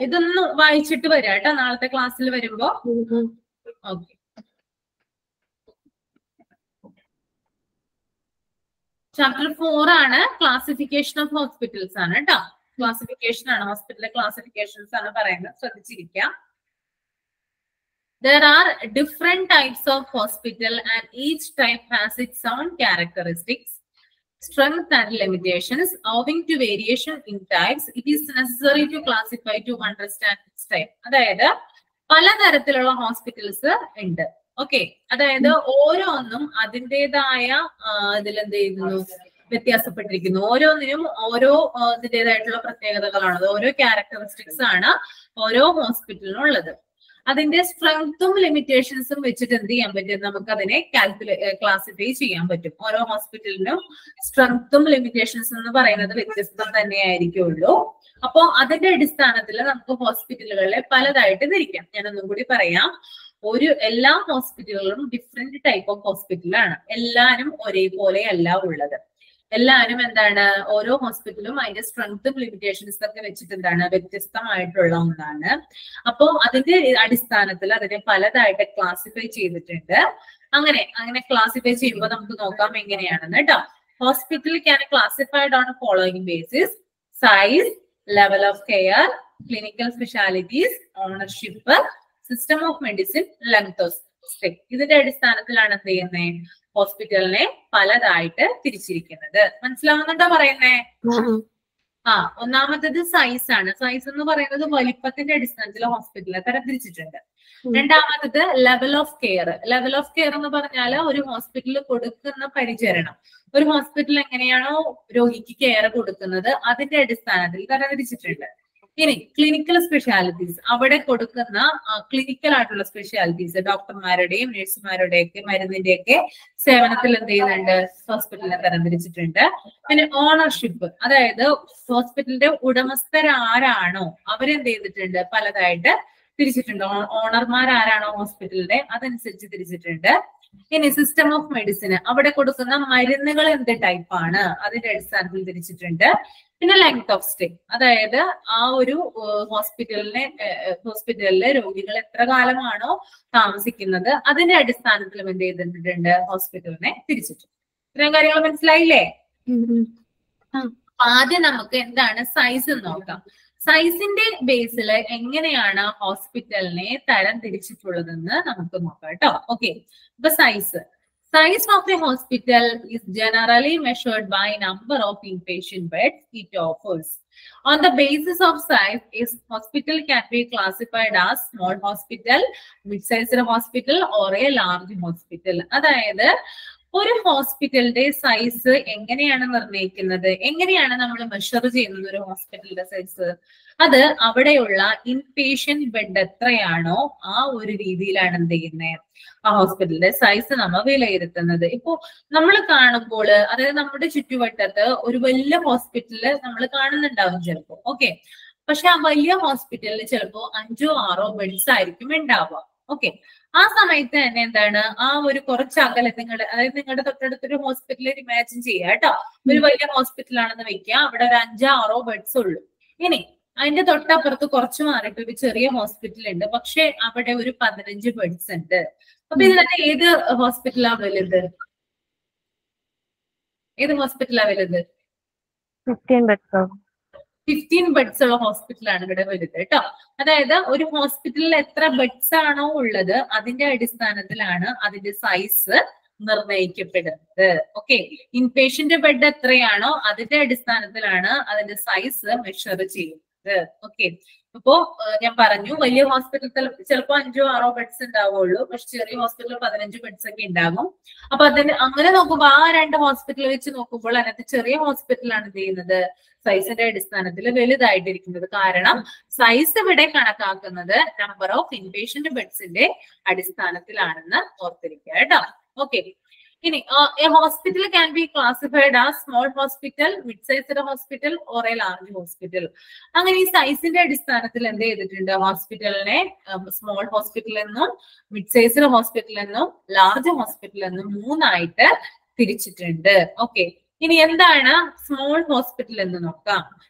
ഇതൊന്ന് വായിച്ചിട്ട് വരാം കേട്ടോ നാളത്തെ ക്ലാസ്സിൽ വരുമ്പോ. ഓക്കെ. ചാപ്റ്റർ 4 ആണ് ക്ലാസിഫിക്കേഷൻ ഓഫ് ഹോസ്പിറ്റൽസ് ആണ് കേട്ടോ. ക്ലാസിഫിക്കേഷൻ ആണ്, ഹോസ്പിറ്റലിലെ ക്ലാസിഫിക്കേഷൻസ് ആണ് പറയുന്നത്, ശ്രദ്ധിച്ചിരിക്കാം. There are different types of hospital and each type has its own characteristics, strength and limitations. Owing to variation in types, it is necessary to classify to understand its type. അതായത് പലതരത്തിലുള്ള hospitals ഉണ്ട്. Okay, അതായത് ഓരോന്നും അതിൻ്റെതായ ഇതിലെന്ത് ചെയ്യുന്നു, വ്യത്യാസപ്പെട്ടിരിക്കുന്നു. ഓരോന്നിനും ഓരോ ഇതിൻ്റെതായിട്ടുള്ള പ്രത്യേകതകളാണ്, ഓരോ ക്യാരക്ടറിസ്റ്റിക്സ് ആണ് ഓരോ ഹോസ്പിറ്റലിനും ഉള്ളത്. അതിന്റെ സ്ട്രെങ്ത്തും ലിമിറ്റേഷൻസും വെച്ചിട്ട് എന്ത് ചെയ്യാൻ പറ്റും, നമുക്ക് അതിനെ ക്ലാസിഫൈ ചെയ്യാൻ പറ്റും. ഓരോ ഹോസ്പിറ്റലിനും സ്ട്രെങ്ത്തും ലിമിറ്റേഷൻസും എന്ന് പറയുന്നത് വ്യത്യസ്തം തന്നെയായിരിക്കുള്ളൂ. അപ്പോ അതിന്റെ അടിസ്ഥാനത്തിൽ നമുക്ക് ഹോസ്പിറ്റലുകളെ പലതായിട്ട് തിരിക്കാം. ഞാനൊന്നും കൂടി പറയാം. എല്ലാ ഹോസ്പിറ്റലുകളും ഡിഫറെന്റ് ടൈപ്പ് ഓഫ് ഹോസ്പിറ്റലാണ്. എല്ലാരും ഒരേപോലെ അല്ല ഉള്ളത്. എല്ലാവരും എന്താണ്, ഓരോ ഹോസ്പിറ്റലും അതിന്റെ സ്ട്രെങ്ത്തും ലിമിറ്റേഷൻസും ഒക്കെ വെച്ചിട്ട് എന്താണ്, വ്യത്യസ്തമായിട്ടുള്ള ഒന്നാണ്. അപ്പോ അതിന്റെ അടിസ്ഥാനത്തിൽ അതിനെ പലതായിട്ട് ക്ലാസിഫൈ ചെയ്തിട്ടുണ്ട്. അങ്ങനെ ക്ലാസിഫൈ ചെയ്യുമ്പോൾ നമുക്ക് നോക്കാം എങ്ങനെയാണെന്ന് കേട്ടോ. Hospital can classified on following basis: size, level of care, clinical specialities, ownership, system of medicine, length of stay. ഇതിന്റെ അടിസ്ഥാനത്തിലാണ് എന്ത് ചെയ്യുന്നത്, ഹോസ്പിറ്റലിനെ പലതായിട്ട് തിരിച്ചിരിക്കുന്നത്. മനസ്സിലാവുന്നുണ്ടോ പറയുന്നേ? ഒന്നാമത്തേത് സൈസ് ആണ്. സൈസ് എന്ന് പറയുന്നത് വലിപ്പത്തിന്റെ അടിസ്ഥാനത്തിൽ ഹോസ്പിറ്റലിനെ തരംതിരിച്ചിട്ടുണ്ട്. രണ്ടാമത്തത് level of care. Level of care എന്ന് പറഞ്ഞാൽ ഒരു ഹോസ്പിറ്റലിൽ കൊടുക്കുന്ന പരിചരണം, ഒരു ഹോസ്പിറ്റൽ എങ്ങനെയാണോ രോഗിക്ക് കെയർ കൊടുക്കുന്നത് അതിന്റെ അടിസ്ഥാനത്തിൽ തരംതിരിച്ചിട്ടുണ്ട്. ഇനി ക്ലിനിക്കൽ സ്പെഷ്യാലിറ്റീസ്, അവിടെ കൊടുക്കുന്ന ക്ലിനിക്കൽ ആയിട്ടുള്ള സ്പെഷ്യാലിറ്റീസ്, ഡോക്ടർമാരുടെയും നഴ്സുമാരുടെയൊക്കെ മരുന്നിന്റെയൊക്കെ സേവനത്തിൽ എന്ത് ചെയ്യുന്നുണ്ട്, ഹോസ്പിറ്റലിനെ തരംതിരിച്ചിട്ടുണ്ട്. പിന്നെ ഓണർഷിപ്പ്, അതായത് ഹോസ്പിറ്റലിന്റെ ഉടമസ്ഥരാരാണോ അവരെന്ത് ചെയ്തിട്ടുണ്ട്, പലതായിട്ട് തിരിച്ചിട്ടുണ്ട്. ഓണർമാർ ആരാണോ ഹോസ്പിറ്റലിന്റെ അതനുസരിച്ച് തിരിച്ചിട്ടുണ്ട്. ഇനി സിസ്റ്റം ഓഫ് മെഡിസിൻ, അവിടെ കൊടുക്കുന്ന മരുന്നുകൾ എന്ത് ടൈപ്പാണ് അതിന്റെ അടിസ്ഥാനത്തിൽ തിരിച്ചിട്ടുണ്ട്. പിന്നെ ലെങ്ത് ഓഫ് സ്റ്റേ, അതായത് ആ ഒരു ഹോസ്പിറ്റലിലെ രോഗികൾ എത്ര കാലമാണോ താമസിക്കുന്നത് അതിന്റെ അടിസ്ഥാനത്തിലും എന്ത് ചെയ്തിട്ടുണ്ട്, ഹോസ്പിറ്റലിനെ തിരിച്ചിട്ടുണ്ട്. ഇത്രയും കാര്യങ്ങൾ മനസ്സിലായില്ലേ? ആദ്യം നമുക്ക് എന്താണ് സൈസ് നോക്കാം. സൈസിന്റെ ബേസിൽ എങ്ങനെയാണ് ഹോസ്പിറ്റലിനെ തരം തിരിച്ചിട്ടുള്ളതെന്ന് നമുക്ക് നോക്കാം കേട്ടോ. ഓക്കെ, ഇപ്പൊ Size of the hospital is generally measured by number of inpatient beds it offers. On the basis of size, a hospital can be classified as small hospital, mid-sized hospital, or a large hospital. അതായത് ഒരു ഹോസ്പിറ്റലിന്റെ size എങ്ങനെയാണ് നിർണ്ണയിക്കുന്നത്, എങ്ങനെയാണ് നമ്മൾ measure ചെയ്യുന്നത് ഒരു ഹോസ്പിറ്റലിന്റെ സൈസ്? അത് അവിടെയുള്ള ഇൻപേഷ്യന്റ് ബെഡ് എത്രയാണോ ആ ഒരു രീതിയിലാണ് എന്ത് ചെയ്യുന്നത്, ആ ഹോസ്പിറ്റലിന്റെ സൈസ് നമ്മൾ വിലയിരുത്തുന്നത്. ഇപ്പോ നമ്മൾ കാണുമ്പോൾ, അതായത് നമ്മുടെ ചുറ്റുവട്ടത്ത് ഒരു വലിയ ഹോസ്പിറ്റല് നമ്മൾ കാണുന്നുണ്ടാവും ചിലപ്പോ. ഓക്കെ, പക്ഷെ ആ വലിയ ഹോസ്പിറ്റലിൽ ചിലപ്പോ 5 or 6 ബെഡ്സ് ആയിരിക്കും ഉണ്ടാവുക. ഓക്കെ, ആ സമയത്ത് തന്നെ എന്താണ്, ആ ഒരു കുറച്ച് അകലെ അതായത് നിങ്ങളുടെ തൊട്ടടുത്തൊരു ഹോസ്പിറ്റലിൽ ഇമാജിൻ ചെയ്യുക കേട്ടോ. ഒരു വലിയ ഹോസ്പിറ്റലാണെന്ന് വെക്കുക, അവിടെ ഒരു 5 or 6 ബെഡ്സ് ഉള്ളൂ. ഇനി അതിന്റെ തൊട്ടപ്പുറത്ത് കുറച്ച് മാറിയിട്ട് ഒരു ചെറിയ ഹോസ്പിറ്റൽ ഉണ്ട്, പക്ഷെ അവിടെ ഒരു 15 ബെഡ്സ് ഉണ്ട്. അപ്പൊ ഇതിനകത്ത് ഏത് ഹോസ്പിറ്റലാ വലുത്? ഏത് ഹോസ്പിറ്റലാ വലുത്? 15 ബെഡ്സ് ഉള്ള ഹോസ്പിറ്റലാണ് ഇവിടെ വലുത് കേട്ടോ. അതായത് ഒരു ഹോസ്പിറ്റലിൽ എത്ര ബെഡ്സ് ആണോ ഉള്ളത് അതിന്റെ അടിസ്ഥാനത്തിലാണ് അതിന്റെ സൈസ് നിർണ്ണയിക്കപ്പെടുന്നത്. ഓക്കെ, ഇൻപേഷ്യന്റ് ബെഡ് എത്രയാണോ അതിന്റെ അടിസ്ഥാനത്തിലാണ് അതിന്റെ സൈസ് മെഷർ ചെയ്യുന്നത്. ഓക്കെ, അപ്പോ ഞാൻ പറഞ്ഞു വലിയ ഹോസ്പിറ്റലിൽ ചിലപ്പോ 5 or 6 ബെഡ്സ് ഉണ്ടാവുള്ളൂ, പക്ഷെ ചെറിയ ഹോസ്പിറ്റലിൽ 15 ബെഡ്സ് ഒക്കെ ഉണ്ടാകും. അപ്പൊ അതിന് അങ്ങനെ നോക്കുമ്പോൾ ആ 2 ഹോസ്പിറ്റൽ വെച്ച് നോക്കുമ്പോൾ അതിനകത്ത് ചെറിയ ഹോസ്പിറ്റലാണ് എന്ത് ചെയ്യുന്നത്, സൈസിന്റെ അടിസ്ഥാനത്തിൽ വലുതായിട്ടിരിക്കുന്നത്. കാരണം സൈസ് ഇവിടെ കണക്കാക്കുന്നത് നമ്പർ ഓഫ് ഇൻപേഷ്യന്റ് ബെഡ്സിന്റെ അടിസ്ഥാനത്തിലാണെന്ന് ഓർത്തിരിക്കുക കേട്ടോ. ഓക്കെ, ഇനി a hospital can be classified as small hospital, mid-sized hospital, or a large hospital. അങ്ങനെ ഈ സൈസിന്റെ അടിസ്ഥാനത്തിൽ എന്ത് ചെയ്തിട്ടുണ്ട്, ഹോസ്പിറ്റലിനെ സ്മോൾ ഹോസ്പിറ്റൽ എന്നും മിഡ്-സൈസ്ഡ് ഹോസ്പിറ്റൽ എന്നും ലാർജ് ഹോസ്പിറ്റൽ എന്നും 3ആയിട്ട് തിരിച്ചിട്ടുണ്ട്. ഓക്കെ, ഇനി എന്താണ് സ്മോൾ ഹോസ്പിറ്റൽ എന്ന് നോക്കാം.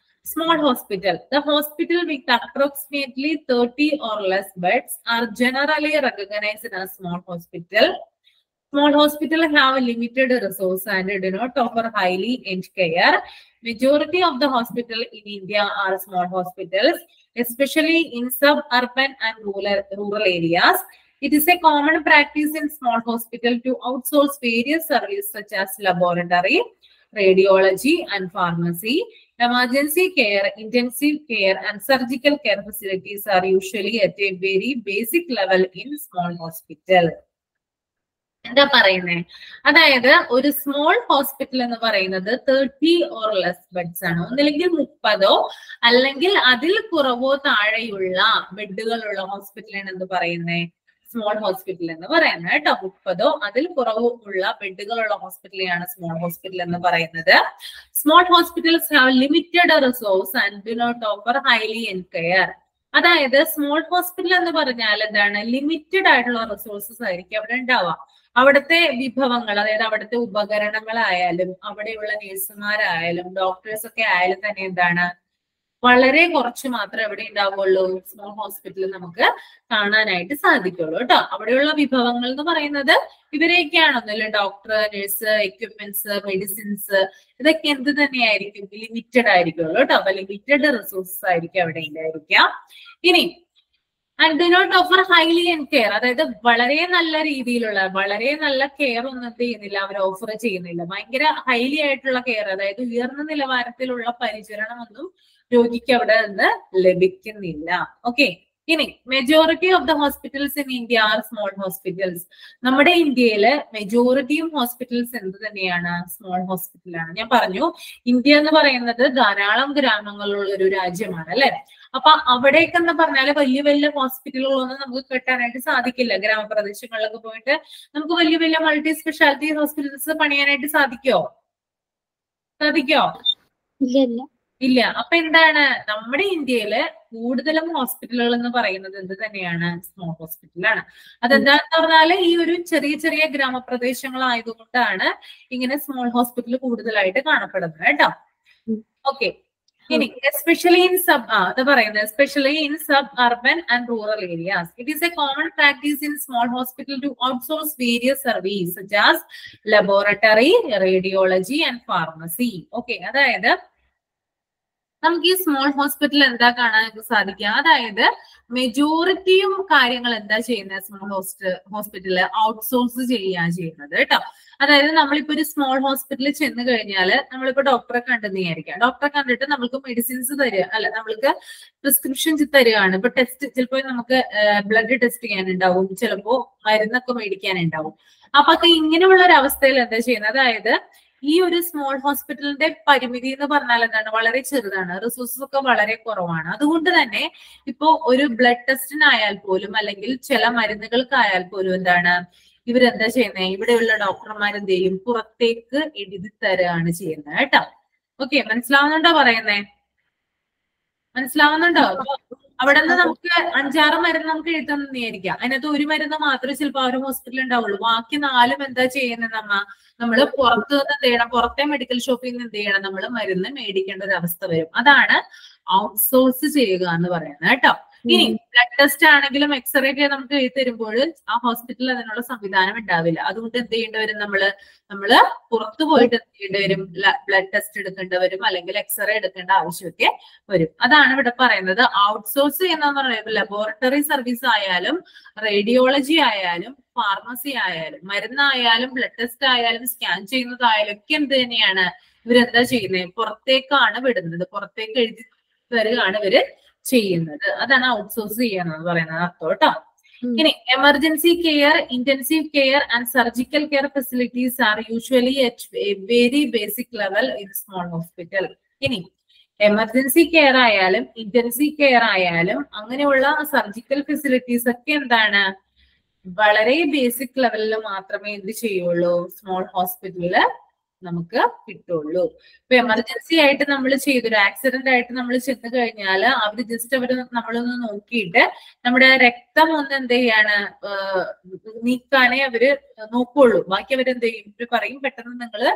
Small hospital. The hospital with approximately 30 or less beds are generally recognized as small hospital. Small hospitals have limited resource and do not offer highly end care. Majority of the hospitals in India are small hospitals, especially in suburban and rural areas. It is a common practice in small hospitals to outsource various services such as laboratory, radiology, and pharmacy. Emergency care, intensive care, and surgical care facilities are usually at a very basic level in small hospitals. എന്താ പറയുന്നേ, അതായത് ഒരു small hospital എന്ന് പറയുന്നത് 30 or less beds ആണ്. ഒന്നില്ലെങ്കിൽ 30 അല്ലെങ്കിൽ അതിൽ കുറവോ താഴെയുള്ള ബെഡുകളുള്ള ഹോസ്പിറ്റലാണ് എന്ത് പറയുന്നേ, സ്മോൾ ഹോസ്പിറ്റൽ എന്ന് പറയുന്നത് കേട്ടോ. 30 അതിൽ കുറവോ ഉള്ള ബെഡുകളുള്ള ഹോസ്പിറ്റലാണ് സ്മോൾ ഹോസ്പിറ്റൽ എന്ന് പറയുന്നത്. Small hospitals have limited resource and do not offer highly end care. അതായത് സ്മോൾ ഹോസ്പിറ്റൽ എന്ന് പറഞ്ഞാൽ എന്താണ്, ലിമിറ്റഡ് ആയിട്ടുള്ള റിസോഴ്സസ് ആയിരിക്കും അവിടെ ഉണ്ടാവുക. അവിടുത്തെ വിഭവങ്ങൾ, അതായത് അവിടുത്തെ ഉപകരണങ്ങളായാലും അവിടെയുള്ള നഴ്സുമാരായാലും ഡോക്ടേഴ്സ് ഒക്കെ ആയാലും തന്നെ എന്താണ്, വളരെ കുറച്ച് മാത്രമേ എവിടെ ഉണ്ടാവുള്ളൂ, സ്മോൾ ഹോസ്പിറ്റലിൽ നമുക്ക് കാണാനായിട്ട് സാധിക്കുള്ളൂ കേട്ടോ. അവിടെയുള്ള വിഭവങ്ങൾ എന്ന് പറയുന്നത് ഇവരെയൊക്കെയാണെന്നല്ലോ, ഡോക്ടർ, നഴ്സ്, എക്യുപ്മെന്റ്സ്, മെഡിസിൻസ്, ഇതൊക്കെ എന്ത് തന്നെയായിരിക്കും, ലിമിറ്റഡ് ആയിരിക്കുള്ളൂ കേട്ടോ. അപ്പൊ ലിമിറ്റഡ് റിസോഴ്സസ് ആയിരിക്കും അവിടെ ഉണ്ടായിരിക്കാം. ഇനി and do not offer highly end care, അതായത് വളരെ നല്ല രീതിയിലുള്ള, വളരെ നല്ല കെയർ ഒന്നും എന്ത് ചെയ്യുന്നില്ല, അവർ ഓഫർ ചെയ്യുന്നില്ല. ഭയങ്കര ഹൈലി ആയിട്ടുള്ള കെയർ, അതായത് ഉയർന്ന നിലവാരത്തിലുള്ള പരിചരണം ഒന്നും രോഗിക്ക് അവിടെ നിന്ന് ലഭിക്കുന്നില്ല. ഓക്കെ. ഇനി majority of the hospitals in India are small hospitals. നമ്മുടെ ഇന്ത്യയില് മെജോറിറ്റിയും ഹോസ്പിറ്റൽസ് എന്ത് തന്നെയാണ്, സ്മോൾ ഹോസ്പിറ്റലാണ്. ഞാൻ പറഞ്ഞു ഇന്ത്യ എന്ന് പറയുന്നത് ധാരാളം ഗ്രാമങ്ങളുള്ള ഒരു രാജ്യമാണ് അല്ലെ. അപ്പൊ അവിടേക്ക് എന്ന് പറഞ്ഞാല് വലിയ വലിയ ഹോസ്പിറ്റലുകളൊന്നും നമുക്ക് കിട്ടാനായിട്ട് സാധിക്കില്ല. ഗ്രാമപ്രദേശങ്ങളിലൊക്കെ പോയിട്ട് നമുക്ക് വലിയ വലിയ മൾട്ടി സ്പെഷ്യാലിറ്റി ഹോസ്പിറ്റൽസ് പണിയാനായിട്ട് സാധിക്കോ? ഇല്ല. അപ്പൊ എന്താണ്, നമ്മുടെ ഇന്ത്യയില് കൂടുതലും ഹോസ്പിറ്റലുകൾ എന്ന് പറയുന്നത് എന്ത് തന്നെയാണ്, സ്മോൾ ഹോസ്പിറ്റലാണ്. അതെന്താന്ന് പറഞ്ഞാല് ഈ ഒരു ചെറിയ ചെറിയ ഗ്രാമപ്രദേശങ്ങളായതുകൊണ്ടാണ് ഇങ്ങനെ സ്മോൾ ഹോസ്പിറ്റൽ കൂടുതലായിട്ട് കാണപ്പെടുന്നത് കേട്ടോ. ഓക്കെ. ഇനി especially in suburban and rural areas it is a common practice in small hospital to outsource various service such as laboratory, radiology and pharmacy. Okay. അതായത് നമുക്ക് ഈ സ്മോൾ ഹോസ്പിറ്റൽ എന്താ കാണാൻ സാധിക്കുക, അതായത് മെജോറിറ്റിയും കാര്യങ്ങൾ എന്താ ചെയ്യുന്നത്, സ്മോൾ ഹോസ്പിറ്റലിൽ ഔട്ട്സോഴ്സ് ചെയ്യുന്നത് കേട്ടോ. അതായത് നമ്മളിപ്പോ ഒരു സ്മോൾ ഹോസ്പിറ്റലിൽ ചെന്ന് കഴിഞ്ഞാൽ നമ്മളിപ്പോ ഡോക്ടറെ കണ്ടെന്ന് വിചാരിക്കാം. ഡോക്ടറെ കണ്ടിട്ട് നമ്മൾക്ക് മെഡിസിൻസ് തരിക, അല്ല നമ്മൾക്ക് പ്രിസ്ക്രിപ്ഷൻ തരികയാണ്. ഇപ്പൊ ടെസ്റ്റ്, ചിലപ്പോൾ നമുക്ക് ബ്ലഡ് ടെസ്റ്റ് ചെയ്യാനുണ്ടാവും, ചിലപ്പോ മരുന്നൊക്കെ മേടിക്കാനുണ്ടാവും. അപ്പൊ ഇങ്ങനെയുള്ള ഒരു അവസ്ഥയിൽ എന്താ ചെയ്യുന്നത്, അതായത് ഈ ഒരു സ്മോൾ ഹോസ്പിറ്റലിന്റെ പരിമിതി എന്ന് പറഞ്ഞാൽ എന്താണ്, വളരെ ചെറുതാണ്, റിസോഴ്സസ് ഒക്കെ വളരെ കുറവാണ്. അതുകൊണ്ട് തന്നെ ഇപ്പോ ഒരു ബ്ലഡ് ടെസ്റ്റിനായാൽ പോലും അല്ലെങ്കിൽ ചില മരുന്നുകൾക്കായാൽ പോലും എന്താണ്, ഇവരെന്താ ചെയ്യുന്നത്, ഇവിടെയുള്ള ഡോക്ടർമാർ എന്ത് ചെയ്യും, പുറത്തേക്ക് എഴുതി തരാണ് ചെയ്യുന്നത് കേട്ടോ. ഓക്കെ. മനസ്സിലാവുന്നുണ്ടോ പറയുന്നേ? മനസ്സിലാവുന്നുണ്ടോ? അവിടെ നിന്ന് നമുക്ക് 5-6 മരുന്ന് നമുക്ക് എഴുതുന്ന വിചാരിക്കാം. അതിനകത്ത് ഒരു മരുന്ന് മാത്രമേ ചിലപ്പോൾ ആ ഒരു ഹോസ്പിറ്റലിൽ ഉണ്ടാവുള്ളൂ. ബാക്കി 4 എന്താ ചെയ്യുന്നത്, നമ്മള് പുറത്ത് നിന്ന് എന്ത് ചെയ്യണം, പുറത്തെ മെഡിക്കൽ ഷോപ്പിൽ നിന്ന് എന്ത് ചെയ്യണം, നമ്മൾ മരുന്ന് മേടിക്കേണ്ട ഒരു അവസ്ഥ വരും. അതാണ് ഔട്ട്സോഴ്സ് ചെയ്യുക എന്ന് പറയുന്നത് കേട്ടോ. ഇനി ബ്ലഡ് ടെസ്റ്റ് ആണെങ്കിലും എക്സ്റേ ഒക്കെ നമുക്ക് എഴുതി തരുമ്പോൾ ആ ഹോസ്പിറ്റലിൽ അതിനുള്ള സംവിധാനം ഉണ്ടാവില്ല. അതുകൊണ്ട് എന്ത് ചെയ്യേണ്ടി വരും, നമ്മള് പുറത്തു പോയിട്ട് എന്ത് ചെയ്യേണ്ടി വരും, ബ്ലഡ് ടെസ്റ്റ് എടുക്കേണ്ടി വരും, അല്ലെങ്കിൽ എക്സ്റേ എടുക്കേണ്ട ആവശ്യമൊക്കെ വരും. അതാണ് ഇവിടെ പറയുന്നത് ഔട്ട്സോഴ്സ് ചെയ്യുന്നതെന്ന് പറയുന്നത്. ലബോറട്ടറി സർവീസ് ആയാലും റേഡിയോളജി ആയാലും ഫാർമസി ആയാലും മരുന്നായാലും ബ്ലഡ് ടെസ്റ്റ് ആയാലും സ്കാൻ ചെയ്യുന്നതായാലും ഒക്കെ എന്ത് തന്നെയാണ്, ഇവരെന്താ ചെയ്യുന്നത്, പുറത്തേക്കാണ് വിടുന്നത്, പുറത്തേക്ക് എഴുതി തരുകയാണ് ഇവര് ചെയ്യുന്നത്. അതാണ് ഔട്ട്സോഴ്സ് ചെയ്യാന്ന് പറയുന്നത് അർത്ഥം കേട്ടോ. ഇനി emergency care, intensive care and surgical care facilities are usually at A very basic level in small hospital. ഇനി എമർജൻസി കെയർ ആയാലും ഇന്റൻസീവ് കെയർ ആയാലും അങ്ങനെയുള്ള സർജിക്കൽ ഫെസിലിറ്റീസ് ഒക്കെ എന്താണ്, വളരെ ബേസിക് ലെവലിൽ മാത്രമേ എന്ത് ചെയ്യുള്ളൂ, സ്മോൾ ഹോസ്പിറ്റലില് നമുക്ക് കിട്ടുള്ളൂ. ഇപ്പൊ എമർജൻസി ആയിട്ട് നമ്മൾ ചെയ്തൊരു ആക്സിഡന്റ് ആയിട്ട് നമ്മൾ ചെന്ന് കഴിഞ്ഞാൽ അവര് ജസ്റ്റ് നമ്മളൊന്ന് നോക്കിയിട്ട് നമ്മുടെ രക്തം ഒന്ന് എന്ത് ചെയ്യാണ്, നീക്കാനേ അവര് നോക്കുള്ളൂ. ബാക്കി അവരെന്ത് ചെയ്യും, ഇവര് പറയും പെട്ടെന്ന് നിങ്ങള്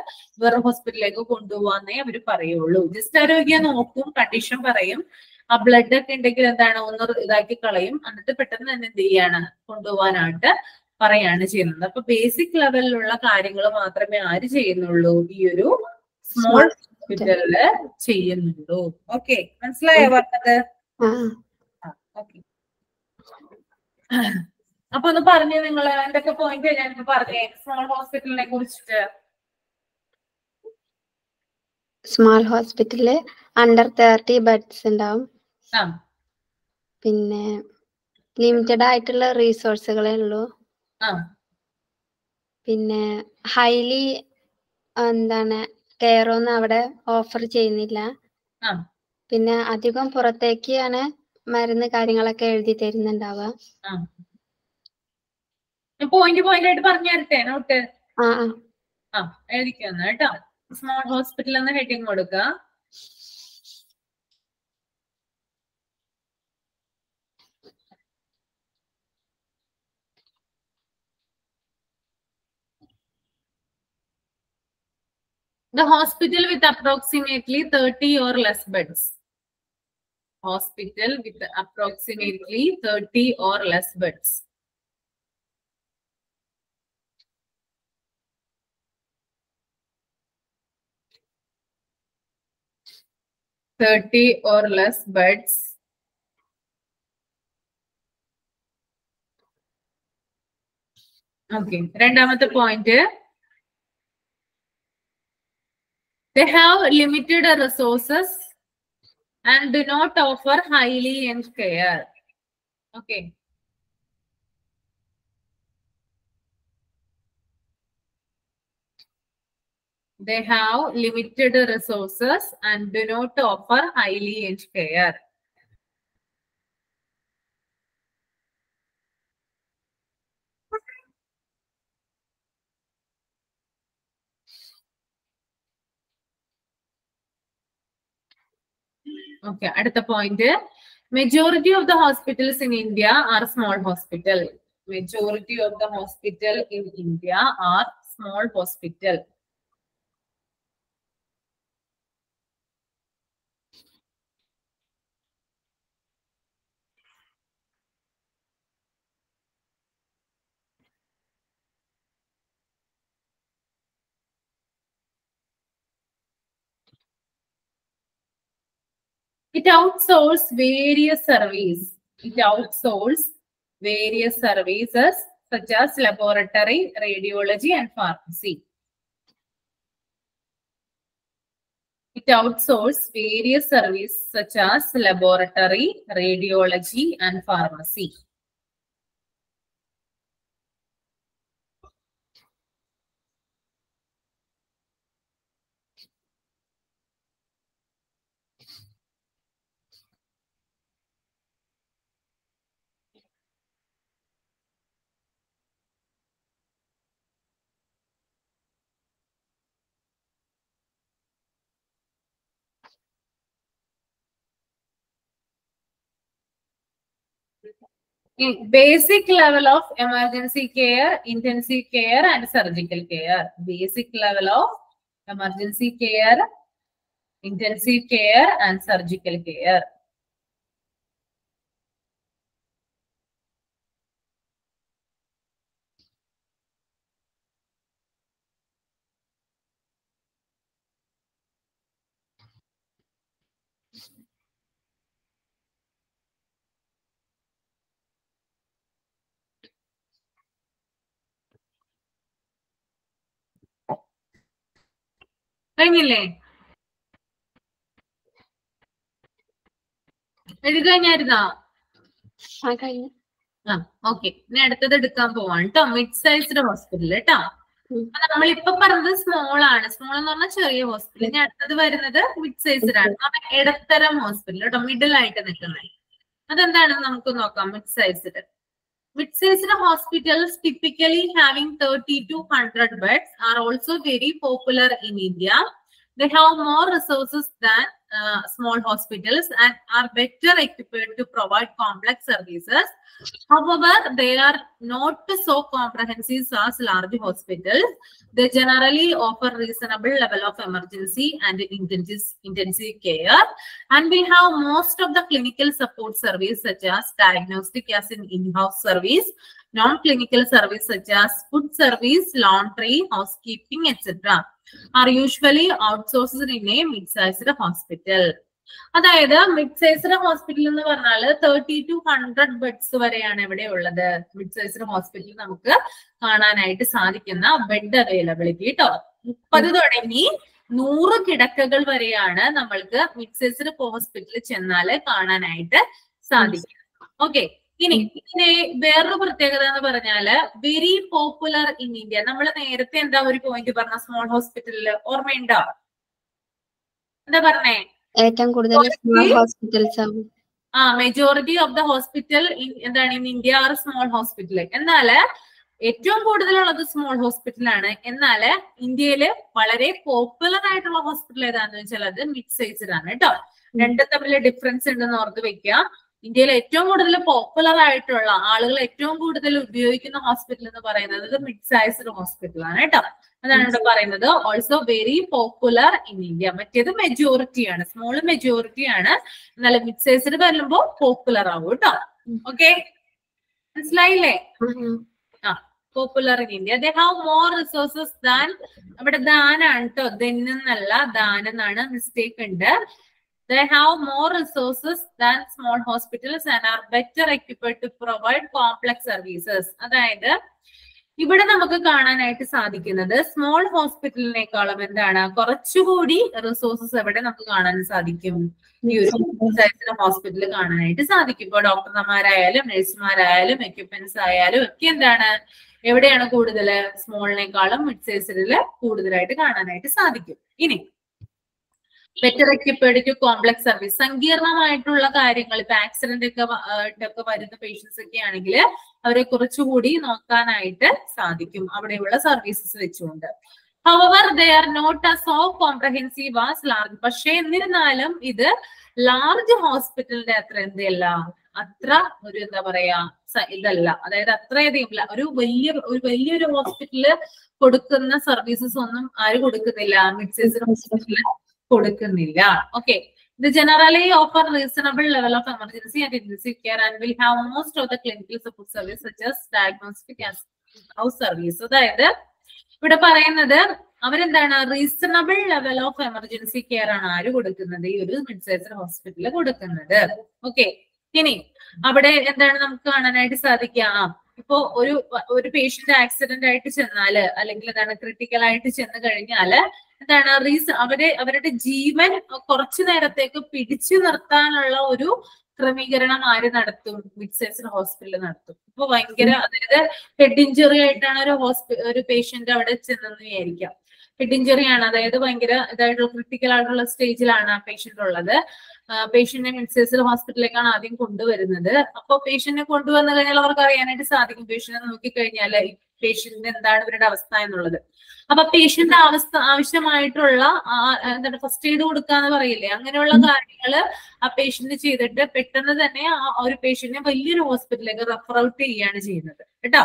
വേറെ ഹോസ്പിറ്റലിലേക്ക് കൊണ്ടുപോകാന്നേ അവര് പറയുള്ളൂ. ജസ്റ്റ് ആരോഗ്യ നോക്കും, കണ്ടീഷൻ പറയും, ആ ബ്ലഡ് ഒക്കെ ഉണ്ടെങ്കിൽ എന്താണ് ഒന്ന് ഇതാക്കി കളയും, എന്നിട്ട് പെട്ടെന്ന് തന്നെ എന്ത് ചെയ്യാണ്, കൊണ്ടുപോകാനായിട്ട് പറയാണ് ചെയ്യുന്നത്. അപ്പൊ ബേസിക് ലെവലിലുള്ള കാര്യങ്ങൾ മാത്രമേ ആര് ചെയ്യുന്നുള്ളൂ, ഈ ഒരു സ്മോൾ ഹോസ്പിറ്റലില് ചെയ്യുന്നുള്ളൂ. ഓക്കെ, മനസ്സിലായോ പറഞ്ഞത്? ഓക്കെ, അപ്പൊ ഒന്ന് പറഞ്ഞു നിങ്ങൾ എന്തൊക്കെ പോയിന്റ് ഞാൻ പറഞ്ഞേ സ്മോൾ ഹോസ്പിറ്റലിനെ കുറിച്ചിട്ട്. സ്മോൾ ഹോസ്പിറ്റലില് അണ്ടർ 30 ബെഡ്സ് ഉണ്ടാവും. പിന്നെ ലിമിറ്റഡ് ആയിട്ടുള്ള റിസോഴ്സുകളേ ഉള്ളൂ. പിന്നെ ഹൈലി എന്താണ് കെയർ ഒന്നും അവിടെ ഓഫർ ചെയ്യുന്നില്ല. പിന്നെ അധികം പുറത്തേക്കാണ് മരുന്ന് കാര്യങ്ങളൊക്കെ എഴുതി തരുന്നുണ്ടാവുക. പോയിന്റ് പോയിന്റ് ആയിട്ട് പറഞ്ഞു തരട്ടെ നോട്ട്? ആ എഴുതിക്കുന്ന കേട്ടോ. സ്മോൾ ഹോസ്പിറ്റൽ എന്ന ഹെഡിങ് കൊടുക്കുക. The hospital with approximately 30 or less beds. Hospital with approximately 30 or less beds. or less beds. Okay. രണ്ടാമത്തെ point, they have limited resources and do not offer highly end care. Okay. They have limited resources and do not offer highly end care. Okay, അടുത്ത point, majority of the hospitals in India are small hospital. Majority of the hospital in India are small hospital. It outsources various services. It outsources various services such as laboratory, radiology, and pharmacy. It outsources various services such as laboratory, radiology, and pharmacy. Basic level of emergency care, intensive care, and surgical care. Basic level of emergency care, intensive care, and surgical care. കഴിഞ്ഞില്ലേ? എഴുതി കഴിഞ്ഞായിരുന്നോ? Okay, ഇനി അടുത്തത് എടുക്കാൻ പോവാണ് കേട്ടോ. Mid sized hospital കേട്ടോ. നമ്മളിപ്പോ പറഞ്ഞത് സ്മോൾ ആണ്. സ്മോൾ എന്ന് പറഞ്ഞാൽ ചെറിയ ഹോസ്പിറ്റൽ. ഇനി അടുത്തത് വരുന്നത് മിഡ് സൈസ്ഡ് ആണ്. ഇടത്തരം ഹോസ്പിറ്റൽ കേട്ടോ, മിഡിൽ ആയിട്ട് നിൽക്കുന്നത്. അതെന്താണെന്ന് നമുക്ക് നോക്കാം. Mid sized. Mid-sized hospitals typically having 30 to 100 beds are also very popular in India. They have more resources than small hospitals and are better equipped to provide complex services. However, they are not so comprehensive as large hospitals. They generally offer reasonable level of emergency and intensive care, and we have most of the clinical support service such as diagnostic as an in-house service, Non-clinical service such as food service, laundry, housekeeping, etc. are usually outsourced in a mid-sized hospital. അതായത് mid sized hospital എന്ന് പറഞ്ഞാൽ 30 to 100 beds വരെയാണ് ഇവിടെ ഉള്ളത്. Mid sized hospital നമുക്ക് കാണാനായിട്ട് സാധിക്കുന്ന bed availability കേട്ടോ. 30 തുടങ്ങി 100 കിടക്കകൾ വരെയാണ് നമ്മൾക്ക് മിഡ് സൈസ്ഡ് ഹോസ്പിറ്റലിൽ ചെന്നാല് കാണാനായിട്ട് സാധിക്കും. ഓക്കെ, ഇനി ഇതിന്റെ വേറൊരു പ്രത്യേകത എന്ന് പറഞ്ഞാല് വെരി പോപ്പുലർ ഇൻ ഇന്ത്യ. നമ്മൾ നേരത്തെ എന്താ ഒരു പോയിന്റ് പറഞ്ഞ സ്മോൾ ഹോസ്പിറ്റലില് ഓർമ്മയുണ്ടോ? എന്താ പറഞ്ഞേ? ഏറ്റവും കൂടുതൽ സ്മോൾ ഹോസ്പിറ്റൽസ് ആണ്. മെജോറിറ്റി ഓഫ് ദ ഹോസ്പിറ്റൽ എന്താണ് in India are small hospital. എന്നാല് ഏറ്റവും കൂടുതലുള്ളത് സ്മോൾ ഹോസ്പിറ്റലാണ്. എന്നാല് ഇന്ത്യയില് വളരെ പോപ്പുലർ ആയിട്ടുള്ള ഹോസ്പിറ്റൽ ഏതാന്ന് വെച്ചാൽ അത് മിഡ് സൈസ്ഡ് ആണ് കേട്ടോ. രണ്ടും തമ്മിൽ ഡിഫറൻസ് ഉണ്ടെന്ന് ഓർത്ത് വെക്കുക. ഇന്ത്യയിൽ ഏറ്റവും കൂടുതൽ പോപ്പുലർ ആയിട്ടുള്ള ആളുകൾ ഏറ്റവും കൂടുതൽ ഉപയോഗിക്കുന്ന ഹോസ്പിറ്റൽ എന്ന് പറയുന്നത് മിഡ് സൈസ്ഡ് ഹോസ്പിറ്റൽ ആണ് കേട്ടോ. അതാണ് ഇവിടെ പറയുന്നത്. Also very popular in India. മറ്റേത് മെജോറിറ്റി ആണ്, സ്മോൾ മെജോറിറ്റി ആണ്. എന്നാൽ മിഡ് സൈസ്ഡ് വരുമ്പോ പോപ്പുലർ ആവും കേട്ടോ. ഓക്കെ, മനസ്സിലായില്ലേ? Popular in India. They have more resources than. ഇവിടെ ദാനാണ് കേട്ടോ, ദെന്നല്ല ദാൻ എന്നാണ്, മിസ്റ്റേക്ക് ഉണ്ട്. They have more resources than small hospitals and are better equipped to provide complex services. അതായത് ഇവിടെ നമുക്ക് കാണാനായിട്ട് സാധിക്കുന്നത് സ്മോൾ ഹോസ്പിറ്റലിനേക്കാളും എന്താണ് കുറച്ചുകൂടി റിസോഴ്സസ് എവിടെ നമുക്ക് കാണാൻ സാധിക്കും? ഈ ഒരു ഹോസ്പിറ്റലിൽ കാണാനായിട്ട് സാധിക്കും. ഇപ്പൊ ഡോക്ടർമാരായാലും നഴ്സുമാരായാലും എക്യുപ്മെന്റ്സ് ആയാലും ഒക്കെ എന്താണ് എവിടെയാണ് കൂടുതൽ? സ്മോളിനേക്കാളും മിഡ് സൈസില് കൂടുതലായിട്ട് കാണാനായിട്ട് സാധിക്കും. ഇനി ബെറ്റർ എക്യുപ്പേർഡ് ടു കോംപ്ലക്സ് സർവീസ്. സങ്കീർണമായിട്ടുള്ള കാര്യങ്ങൾ, ഇപ്പൊ ആക്സിഡന്റ് ഒക്കെ വരുന്ന പേഷ്യൻസ് ഒക്കെ ആണെങ്കിൽ അവരെ കുറച്ചുകൂടി നോക്കാനായിട്ട് സാധിക്കും അവിടെയുള്ള സർവീസസ് വെച്ചുകൊണ്ട്. However they are not as so comprehensive as large. പക്ഷെ എന്നിരുന്നാലും ഇത് ലാർജ് ഹോസ്പിറ്റലിന്റെ അത്ര എന്തല്ല, അത്ര ഒരു എന്താ പറയാ ഇതല്ല. അതായത് അത്രയധികം ഒരു വലിയൊരു ഹോസ്പിറ്റലില് കൊടുക്കുന്ന സർവീസസ് ഒന്നും ആര് കൊടുക്കുന്നില്ല? മിഡ് സൈസ്ഡ് ഹോസ്പിറ്റലില് കൊടുക്കുന്നില്ല. ഓക്കെ, ഇത് generally offer reasonable level of emergency and intensive care and will have most of the clinical support service such as diagnostic and house service. അതായത് ഇവിടെ പറയുന്നത് അവരെന്താണ് reasonable level of emergency care ആണ് ആര് കൊടുക്കുന്നത്? ഈ ഒരു മിഡ് സൈസ്ഡ് ഹോസ്പിറ്റലിൽ കൊടുക്കുന്നത്. ഓക്കെ, ഇനി അവിടെ എന്താണ് നമുക്ക് കാണാനായിട്ട് സാധിക്കാം? ഇപ്പോ ഒരു പേഷ്യന്റ് ആക്സിഡന്റ് ആയിട്ട് ചെന്നാല് അല്ലെങ്കിൽ എന്താണ് ക്രിട്ടിക്കൽ ആയിട്ട് ചെന്ന് കഴിഞ്ഞാല് എന്താണ് അവരുടെ ജീവൻ കുറച്ചു നേരത്തേക്ക് പിടിച്ചു നിർത്താനുള്ള ഒരു ക്രമീകരണം ആര് നടത്തും? മിഡ് സൈസ്ഡ് ഹോസ്പിറ്റലിൽ നടത്തും. ഇപ്പൊ ഭയങ്കര അതായത് ഹെഡ് ഇഞ്ചുറി ആയിട്ടാണ് ഒരു പേഷ്യന്റ് അവിടെ ചെന്നെന്ന് വിചാരിക്കാം. ഹെഡ് ഇഞ്ചുറി ആണ്, അതായത് ഭയങ്കര ഇതായിട്ടുള്ള ക്രിട്ടിക്കൽ ആയിട്ടുള്ള സ്റ്റേജിലാണ് ആ പേഷ്യന്റ് ഉള്ളത്. പേഷ്യന്റിനെ മിഡ് സൈസ്ഡ് ഹോസ്പിറ്റലിലേക്കാണ് ആദ്യം കൊണ്ടുവരുന്നത്. അപ്പൊ പേഷ്യന്റിനെ കൊണ്ടുവന്നു കഴിഞ്ഞാൽ അവർക്ക് അറിയാനായിട്ട് സാധിക്കും, പേഷ്യന്റിനെ നോക്കിക്കഴിഞ്ഞാൽ ഈ പേഷ്യന്റിന് എന്താണ് ഇവരുടെ അവസ്ഥ എന്നുള്ളത്. അപ്പൊ പേഷ്യന്റ് ആവശ്യമായിട്ടുള്ള എന്താണ് ഫസ്റ്റ് എയ്ഡ് കൊടുക്കാന്ന് പറയില്ലേ, അങ്ങനെയുള്ള കാര്യങ്ങള് ആ പേഷ്യന്റ് ചെയ്തിട്ട് പെട്ടെന്ന് തന്നെ ആ ഒരു പേഷ്യന്റിനെ വലിയൊരു ഹോസ്പിറ്റലിലേക്ക് റെഫർ ഔട്ട് ചെയ്യാണ് ചെയ്യുന്നത് കേട്ടോ.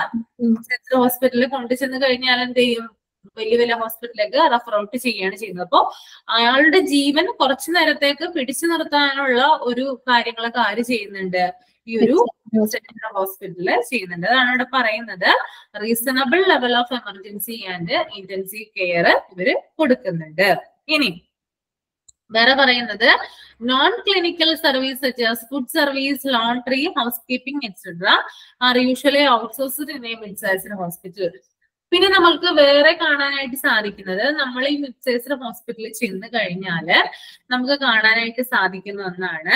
ഹോസ്പിറ്റലിൽ കൊണ്ടുചെന്ന് കഴിഞ്ഞാൽ എന്ത് ചെയ്യും? വലിയ ഹോസ്പിറ്റലിലേക്ക് റെഫർ ഔട്ട് ചെയ്യാണ് ചെയ്യുന്നത്. അപ്പൊ അയാളുടെ ജീവൻ കുറച്ചു നേരത്തേക്ക് പിടിച്ചു നിർത്താനുള്ള ഒരു കാര്യങ്ങളൊക്കെ ആര് ചെയ്യുന്നുണ്ട്? ഈ ഒരു ഹോസ്പിറ്റലില് ചെയ്യുന്നുണ്ട്. അതാണ് ഇവിടെ പറയുന്നത് reasonable level of emergency and intensive care ഇവര് കൊടുക്കുന്നുണ്ട്. ഇനി വേറെ പറയുന്നത് non clinical service such as food service, laundry, house keeping etcetera are usually outsourced in A mid sized hospital. പിന്നെ നമ്മൾക്ക് വേറെ കാണാനായിട്ട് സാധിക്കുന്നത് നമ്മൾ ഈ മിഡ് സൈസ്ഡ് ഹോസ്പിറ്റലിൽ ചെന്ന് കഴിഞ്ഞാല് നമുക്ക് കാണാനായിട്ട് സാധിക്കുന്ന ഒന്നാണ്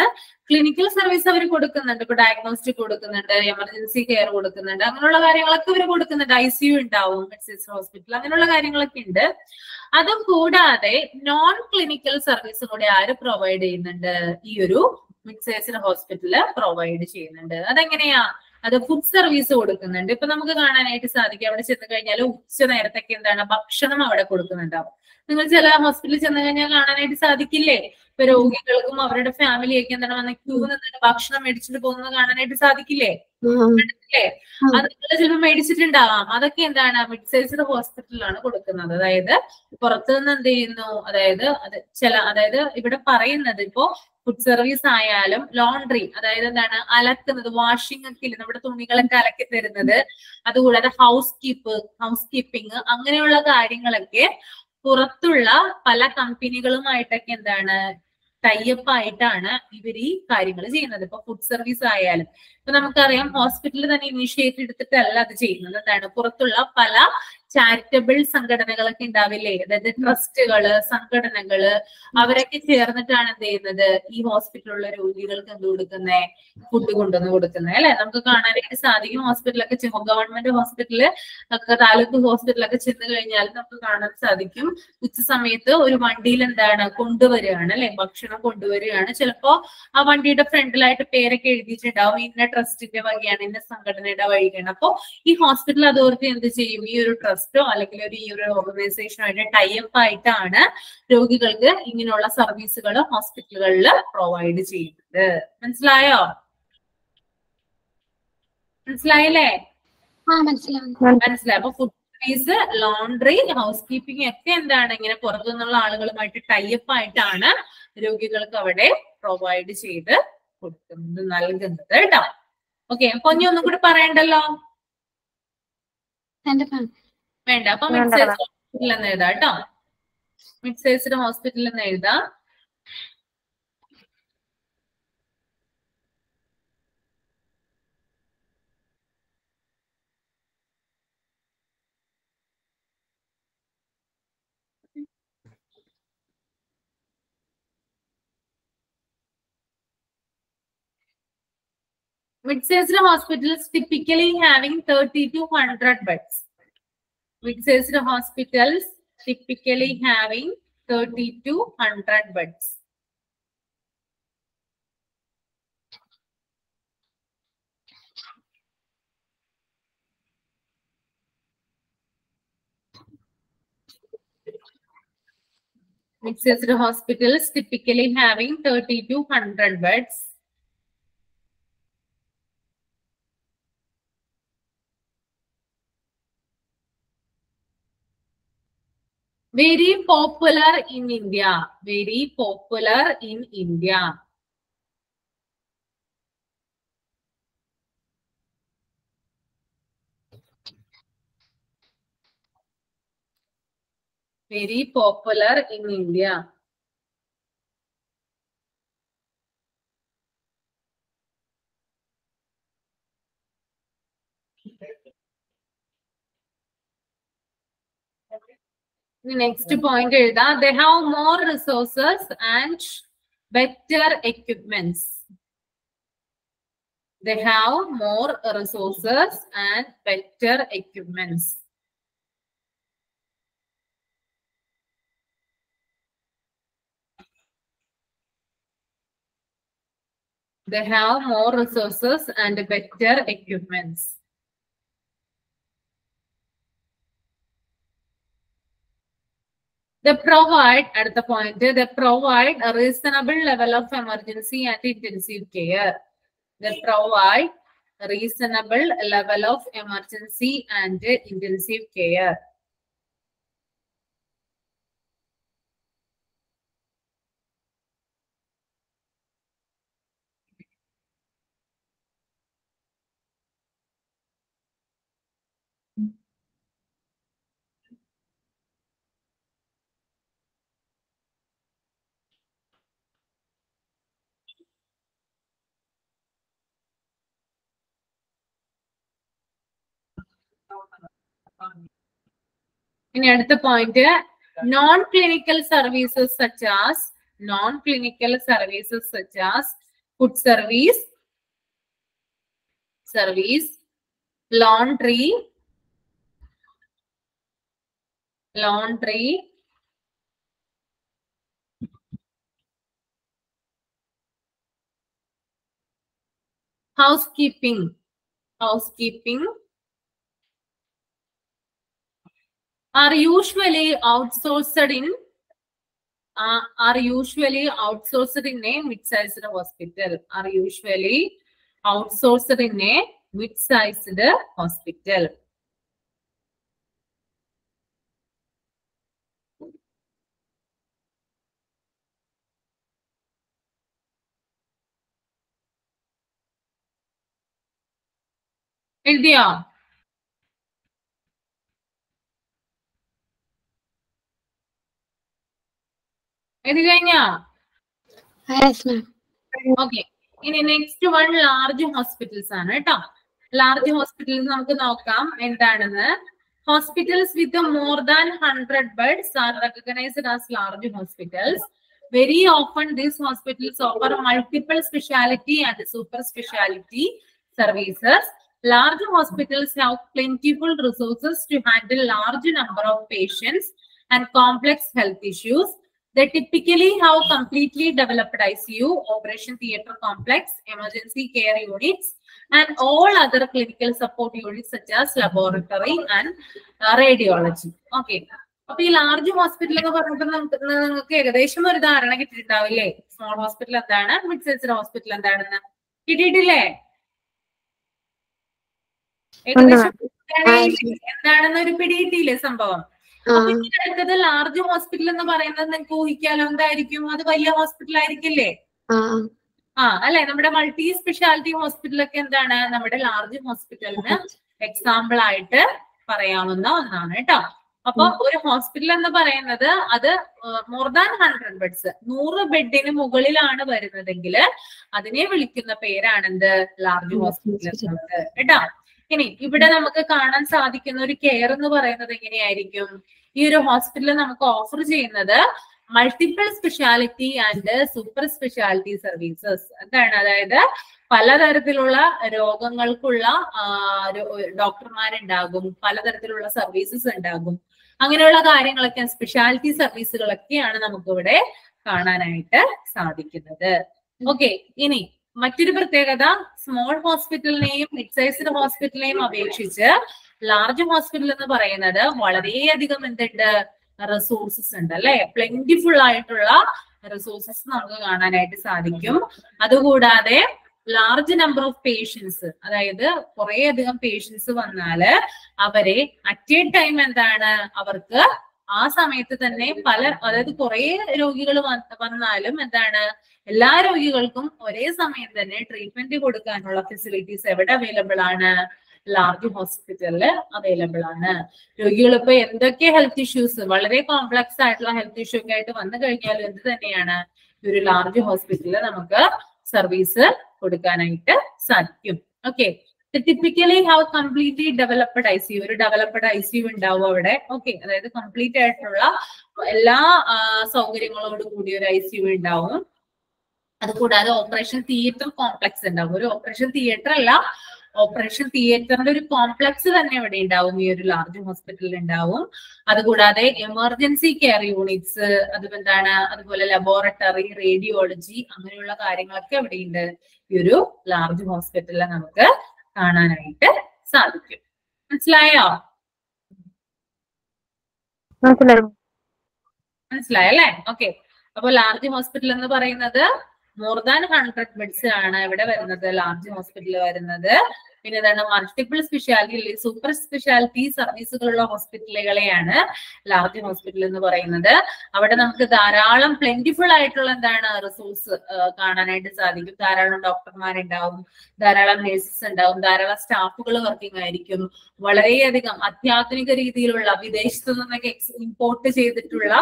ക്ലിനിക്കൽ സർവീസ് അവർ കൊടുക്കുന്നുണ്ട്. ഇപ്പൊ ഡയഗ്നോസ്റ്റിക് കൊടുക്കുന്നുണ്ട്, എമർജൻസി കെയർ കൊടുക്കുന്നുണ്ട്, അങ്ങനെയുള്ള കാര്യങ്ങളൊക്കെ ഇവർ കൊടുക്കുന്നുണ്ട്. ICU ഉണ്ടാവും മിഡ് സൈസ്ഡ് ഹോസ്പിറ്റൽ, അങ്ങനെയുള്ള കാര്യങ്ങളൊക്കെ ഉണ്ട്. അതും കൂടാതെ നോൺ ക്ലിനിക്കൽ സർവീസും കൂടി ആര് പ്രൊവൈഡ് ചെയ്യുന്നുണ്ട്? ഈ ഒരു മിഡ് സൈസ്ഡ് ഹോസ്പിറ്റല് പ്രൊവൈഡ് ചെയ്യുന്നുണ്ട്. അതെങ്ങനെയാ? അത് ഫുഡ് സർവീസ് കൊടുക്കുന്നുണ്ട്. ഇപ്പൊ നമുക്ക് കാണാനായിട്ട് സാധിക്കും അവിടെ ചെന്ന് കഴിഞ്ഞാൽ ഉച്ച നേരത്തൊക്കെ എന്താണ് ഭക്ഷണം അവിടെ കൊടുക്കുന്നുണ്ടാവും. നിങ്ങൾ ചില ഹോസ്പിറ്റലിൽ ചെന്ന് കഴിഞ്ഞാൽ കാണാനായിട്ട് സാധിക്കില്ലേ? ഇപ്പൊ രോഗികൾക്കും അവരുടെ ഫാമിലിയൊക്കെ എന്താണ് വന്ന് ക്യൂ നിന്നിട്ട് ഭക്ഷണം മേടിച്ചിട്ട് പോകുന്നത് കാണാനായിട്ട് സാധിക്കില്ലേ? ല്ലേ? അത് നിങ്ങൾ ചിലപ്പോൾ മേടിച്ചിട്ടുണ്ടാവാം. അതൊക്കെ എന്താണ് മിഡ് സൈസ്ഡ് ഹോസ്പിറ്റലിലാണ് കൊടുക്കുന്നത്. അതായത് പുറത്തുനിന്ന് എന്ത് ചെയ്യുന്നു? അതായത് ഇവിടെ പറയുന്നത് ഇപ്പോ ഫുഡ് സർവീസ് ആയാലും ലോണ്ടറി, അതായത് എന്താണ് അലക്കുന്നത്, വാഷിംഗ് ഒക്കെ ഇല്ലേ, നമ്മുടെ തുണികളൊക്കെ അലക്കി തരുന്നത്, അതുകൂടാതെ ഹൗസ് കീപ്പിംഗ് അങ്ങനെയുള്ള കാര്യങ്ങളൊക്കെ പുറത്തുള്ള പല കമ്പനികളുമായിട്ടൊക്കെ എന്താണ് ടൈപ്പ് ആയിട്ടാണ് ഇവർ ഈ കാര്യങ്ങൾ ചെയ്യുന്നത്. ഇപ്പൊ ഫുഡ് സർവീസ് ആയാലും ഇപ്പൊ നമുക്കറിയാം ഹോസ്പിറ്റലിൽ തന്നെ ഇനിഷ്യേറ്റീവ് എടുത്തിട്ടല്ല അത് ചെയ്യുന്നത്. എന്താണ് പുറത്തുള്ള പല ചാരിറ്റബിൾ സംഘടനകളൊക്കെ ഉണ്ടാവില്ലേ, അതായത് ട്രസ്റ്റുകള്, സംഘടനകള്, അവരൊക്കെ ചേർന്നിട്ടാണ് എന്ത് ചെയ്യുന്നത്, ഈ ഹോസ്പിറ്റലിലുള്ള രോഗികൾക്ക് എന്ത് കൊടുക്കുന്നത്, ഫുഡ് കൊണ്ടുവന്ന് കൊടുക്കുന്നത് അല്ലെ. നമുക്ക് കാണാനായിട്ട് സാധിക്കും ഹോസ്പിറ്റലൊക്കെ ഗവൺമെന്റ് ഹോസ്പിറ്റല് ഒക്കെ, താലൂക്ക് ഹോസ്പിറ്റലൊക്കെ ചെന്ന് കഴിഞ്ഞാൽ നമുക്ക് കാണാൻ സാധിക്കും ഉച്ച സമയത്ത് ഒരു വണ്ടിയിൽ എന്താണ് കൊണ്ടുവരികയാണ് അല്ലെ, ഭക്ഷണം കൊണ്ടുവരികയാണ്. ചിലപ്പോ ആ വണ്ടിയുടെ ഫ്രണ്ടിലായിട്ട് പേരൊക്കെ എഴുതിയിട്ടുണ്ടാവും, ഇന്ന ട്രസ്റ്റിന്റെ വകയാണ്, ഇന്ന സംഘടനയുടെ വഴിയാണ്. അപ്പൊ ഈ ഹോസ്പിറ്റൽ അതോറിറ്റി എന്ത് ചെയ്യും, ഈ ഒരു ട്രസ്റ്റോ അല്ലെങ്കിൽ ഈ ഒരു ഓർഗനൈസേഷനോ ആയിട്ട് ടൈപ്പ് ആയിട്ടാണ് രോഗികൾക്ക് ഇങ്ങനെയുള്ള സർവീസുകൾ ഹോസ്പിറ്റലുകളിൽ പ്രൊവൈഡ് ചെയ്യുന്നത്. മനസ്സിലായോ? മനസ്സിലായില്ലേ? മനസ്സിലായി. അപ്പൊ food service, laundry, house keeping ഒക്കെ എന്താണ് ഇങ്ങനെ പുറത്തുനിന്നുള്ള ആളുകളുമായിട്ട് ടൈപ്പ് ആയിട്ടാണ് രോഗികൾക്ക് അവിടെ പ്രൊവൈഡ് ചെയ്ത് കൊടുക്കുന്നത്, നൽകുന്നത് കേട്ടോ. ഓക്കെ, പൊന്നി ഒന്നും കൂടി പറയണ്ടല്ലോ? വേണ്ട. അപ്പൊ മിഡ് സൈസ് ഹോസ്പിറ്റൽ എന്ന് എഴുതാം കേട്ടോ. മിഡ് സൈസ്ഡ് ഹോസ്പിറ്റൽ എന്ന് എഴുതാം. Mid-sized hospitals typically having 30 to 100 beds. Mid-sized hospitals typically having 30 to 100 beds. Mid-sized hospitals typically having 30 to 100 beds. Very popular in India. Very popular in India. Very popular in India. The next point is that they have more resources and better equipments. They have more resources and better equipments. They have more resources and better equipments. They provide, at the point, they provide a reasonable level of emergency and intensive care. They provide a reasonable level of emergency and intensive care. ഇനി അടുത്ത point, non-clinical services such as food service, laundry, housekeeping are usually outsourced in a mid-sized hospital. Are usually outsourced in a mid-sized hospital. എഴുതിയോ? എഴുതി കഴിഞ്ഞോ? Yes, ma'am. Okay. ഇനി next one large hospitals ആണ് കേട്ടോ. Large hospitals നമുക്ക് നോക്കാം എന്താണെന്ന്. Hospitals with more than 100 beds are recognised as large hospitals. Very often these hospitals offer multiple specialty and super specialty services. Large hospitals have plentiful resources to handle large number of patients and complex health issues. They typically have completely developed ICU, operation theatre complex, emergency care units, and all other clinical support units such as laboratory and radiology. Okay. അപ്പൊ ഈ large hospital എന്ന് പറഞ്ഞിട്ട് നിങ്ങൾക്ക് ഏകദേശം ഒരു ധാരണ കിട്ടിയിട്ടുണ്ടാവില്ലേ? Small hospital എന്താണ്, mid sized hospital എന്താണെന്ന് കിട്ടിയിട്ടില്ലേ? ഏകദേശം എന്താണെന്ന് ഒരു പിടിയിട്ടില്ലേ സംഭവം? അപ്പൊ അടുത്തത് ലാർജ് ഹോസ്പിറ്റൽ എന്ന് പറയുന്നത് നിങ്ങൾക്ക് ഊഹിക്കാലോ എന്തായിരിക്കും? അത് വലിയ ഹോസ്പിറ്റൽ ആയിരിക്കില്ലേ? അല്ലെ? നമ്മുടെ മൾട്ടി സ്പെഷ്യാലിറ്റി ഹോസ്പിറ്റലൊക്കെ എന്താണ് നമ്മുടെ ലാർജ് ഹോസ്പിറ്റലിന് എക്സാമ്പിൾ ആയിട്ട് പറയാവുന്ന ഒന്നാണ് കേട്ടോ. അപ്പൊ ഒരു ഹോസ്പിറ്റൽ എന്ന് പറയുന്നത് അത് മോർ ദാൻ 100 ബെഡ്സ് 100 ബെഡിന് മുകളിലാണ് വരുന്നതെങ്കിൽ അതിനെ വിളിക്കുന്ന പേരാണ് എന്ത്? ലാർജ് ഹോസ്പിറ്റൽ എന്നുള്ളത് കേട്ടോ. ഇനി ഇവിടെ നമുക്ക് കാണാൻ സാധിക്കുന്ന ഒരു കെയർ എന്ന് പറയുന്നത് എങ്ങനെയായിരിക്കും? ഈ ഒരു ഹോസ്പിറ്റലിൽ നമുക്ക് ഓഫർ ചെയ്യുന്നത് multiple speciality and super speciality services എന്താണ്? അതായത് പലതരത്തിലുള്ള രോഗങ്ങൾക്കുള്ള ഡോക്ടർമാരുണ്ടാകും, പലതരത്തിലുള്ള സർവീസസ് ഉണ്ടാകും. അങ്ങനെയുള്ള കാര്യങ്ങളൊക്കെ സ്പെഷ്യാലിറ്റി സർവീസുകളൊക്കെയാണ് നമുക്കിവിടെ കാണാനായിട്ട് സാധിക്കുന്നത്. ഓക്കെ. ഇനി മറ്റൊരു പ്രത്യേകത, സ്മോൾ ഹോസ്പിറ്റലിനെയും മിഡ് സൈസ്ഡ് ഹോസ്പിറ്റലിനെയും അപേക്ഷിച്ച് ലാർജ് ഹോസ്പിറ്റൽ എന്ന് പറയുന്നത് വളരെയധികം എന്തുണ്ട്? റിസോഴ്സസ് ഉണ്ട് അല്ലെ? പ്ലെന്റിഫുൾ ആയിട്ടുള്ള റിസോഴ്സസ് നമുക്ക് കാണാനായിട്ട് സാധിക്കും. അതുകൂടാതെ ലാർജ് നമ്പർ ഓഫ് പേഷ്യൻസ്, അതായത് കുറെ അധികം പേഷ്യൻസ് വന്നാല് അവരെ അറ്റ് എ ടൈം എന്താണ് അവർക്ക് ആ സമയത്ത് തന്നെ അതായത് കുറെ രോഗികൾ വന്നാലും എന്താണ് എല്ലാ രോഗികൾക്കും ഒരേ സമയം തന്നെ ട്രീറ്റ്മെന്റ് കൊടുക്കാനുള്ള ഫെസിലിറ്റീസ് എവിടെ അവൈലബിൾ ആണ്? ലാർജ് ഹോസ്പിറ്റലില് അവൈലബിൾ ആണ്. രോഗികൾ ഇപ്പൊ എന്തൊക്കെ ഹെൽത്ത് ഇഷ്യൂസ്, വളരെ കോംപ്ലക്സ് ആയിട്ടുള്ള ഹെൽത്ത് ഇഷ്യൂ ഒക്കെ ആയിട്ട് വന്നു കഴിഞ്ഞാലും എന്ത് തന്നെയാണ് ഈ ഒരു ലാർജ് ഹോസ്പിറ്റലിൽ നമുക്ക് സർവീസ് കൊടുക്കാനായിട്ട് സാധിക്കും. Okay. Typically have completely developed ICU, ഒരു ഡെവലപ്ഡ് ICU ഉണ്ടാവും അവിടെ. ഓക്കെ. അതായത് കംപ്ലീറ്റ് ആയിട്ടുള്ള എല്ലാ സൗകര്യങ്ങളോട് കൂടിയ ഒരു ICU ഉണ്ടാവും. അതുകൂടാതെ ഓപ്പറേഷൻ തിയേറ്റർ കോംപ്ലക്സ് ഉണ്ടാവും. ഒരു ഓപ്പറേഷൻ തിയേറ്റർ അല്ല, ഓപ്പറേഷൻ തിയേറ്ററിന്റെ ഒരു കോംപ്ലക്സ് തന്നെ ഇവിടെ ഉണ്ടാവും, ഈ ഒരു ലാർജ് ഹോസ്പിറ്റലിൽ ഉണ്ടാവും. അതുകൂടാതെ എമർജൻസി കെയർ യൂണിറ്റ്സ്, അതുപോലെ ലബോറട്ടറി, റേഡിയോളജി, അങ്ങനെയുള്ള കാര്യങ്ങളൊക്കെ ഇവിടെയുണ്ട് ഈ ഒരു ലാർജ് ഹോസ്പിറ്റലിൽ നമുക്ക് കാണാനായിട്ട് സാധിക്കും. മനസ്സിലായോ? മനസ്സിലായല്ലേ? ഓക്കെ. അപ്പൊ ലാർജ് ഹോസ്പിറ്റൽ എന്ന് പറയുന്നത് മോർ ദാൻ 100 ബെഡ്സ് ആണ് ഇവിടെ വരുന്നത്, ലാർജ് ഹോസ്പിറ്റൽ വരുന്നത്. പിന്നെ എന്താണ്? മൾട്ടിപ്പിൾ സ്പെഷ്യാലിറ്റി, സൂപ്പർ സ്പെഷ്യാലിറ്റി സർവീസുകളുള്ള ഹോസ്പിറ്റലുകളെയാണ് ലാർജ് ഹോസ്പിറ്റൽ എന്ന് പറയുന്നത്. അവിടെ നമുക്ക് ധാരാളം പ്ലെന്റിഫുൾ ആയിട്ടുള്ള റിസോഴ്സ് കാണാനായിട്ട് സാധിക്കും. ധാരാളം ഡോക്ടർമാരുണ്ടാവും, ധാരാളം നഴ്സസ് ഉണ്ടാവും, ധാരാളം സ്റ്റാഫുകൾ വർക്കിംഗ് ആയിരിക്കും. വളരെയധികം അത്യാധുനിക രീതിയിലുള്ള വിദേശത്തു നിന്നൊക്കെ ഇമ്പോർട്ട് ചെയ്തിട്ടുള്ള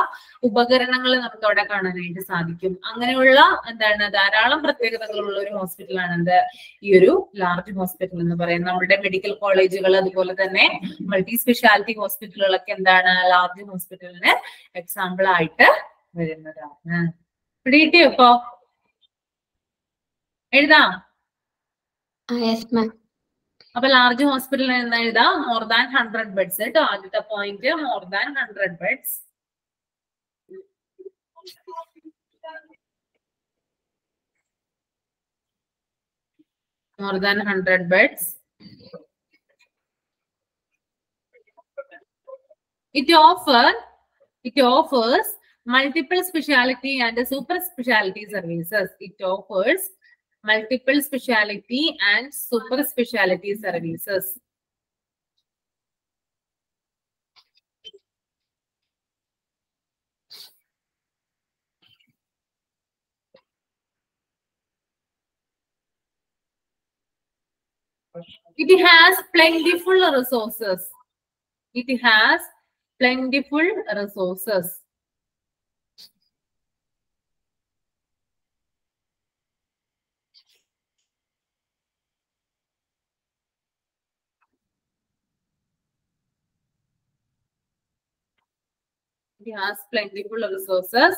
ഉപകരണങ്ങൾ നമുക്ക് അവിടെ കാണാനായിട്ട് സാധിക്കും. അങ്ങനെയുള്ള ധാരാളം പ്രത്യേകതകളുള്ള ഒരു ഹോസ്പിറ്റലാണെന്ത് ഈ ഒരു ലാർജ് ഹോസ്പിറ്റൽ എന്ന് പറയുന്നത്. നമ്മുടെ മെഡിക്കൽ കോളേജുകൾ അതുപോലെ തന്നെ മൾട്ടി സ്പെഷ്യാലിറ്റി ഹോസ്പിറ്റലുകളൊക്കെ ലാർജ് ഹോസ്പിറ്റലിന് എക്സാമ്പിൾ ആയിട്ട് വരുന്നതാണ്. പിടികിട്ടിയോ ഇപ്പോ? എഴുതാം? അപ്പൊ ലാർജ് ഹോസ്പിറ്റലിൽ നിന്ന് എഴുതാം മോർ ദാൻ 100 ബെഡ്സ് കേട്ടോ. ആദ്യത്തെ point more than 100 beds. More than 100 beds. It offers multiple specialty and super specialty services. It offers multiple specialty and super specialty services. It has plentiful resources. It has plentiful resources. It has plentiful resources.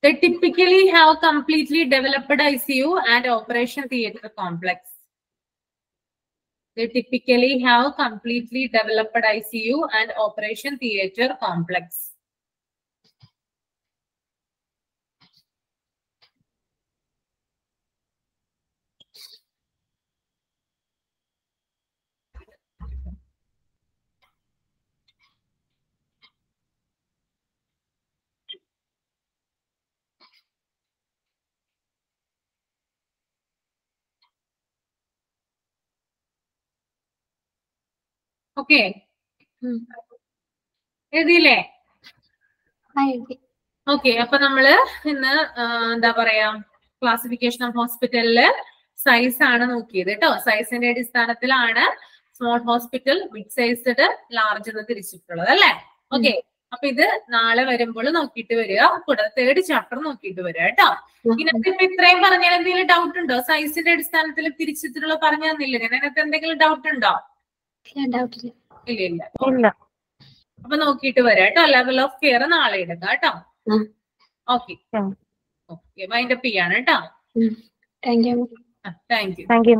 They typically have completely developed ICU and operation theatre complex. They typically have completely developed ICU and operation theatre complex. Okay. എഴുതിയില്ലേ? Okay, അപ്പൊ നമ്മള് ഇന്ന് എന്താ പറയാ classification of ഹോസ്പിറ്റലില് size ആണ് നോക്കിയത് കേട്ടോ. സൈസിന്റെ അടിസ്ഥാനത്തിലാണ് small hospital, mid sized, large എന്ന് തിരിച്ചിട്ടുള്ളത് അല്ലേ? ഓക്കെ, അപ്പൊ ഇത് നാളെ വരുമ്പോൾ നോക്കിയിട്ട് വരിക. കൂടാതെ 3rd ചാപ്റ്റർ നോക്കിയിട്ട് വരിക കേട്ടോ. ഇതിനകത്ത് ഇപ്പൊ ഇത്രയും പറഞ്ഞാൽ എന്തെങ്കിലും ഡൗട്ട് ഉണ്ടോ? സൈസിന്റെ അടിസ്ഥാനത്തിൽ തിരിച്ചിട്ടുള്ള പറഞ്ഞു തന്നില്ലേ? ഇതിനകത്ത് എന്തെങ്കിലും ഡൗട്ട് ഉണ്ടോ? ഇല്ല. അപ്പൊ നോക്കിയിട്ട് വരാം കേട്ടോ. ലെവൽ ഓഫ് കെയർ നാളെ എടുക്കാം കേട്ടോ. ഓക്കെ, വൈൻഡപ്പ് ചെയ്യാണ് കേട്ടോ. Thank you.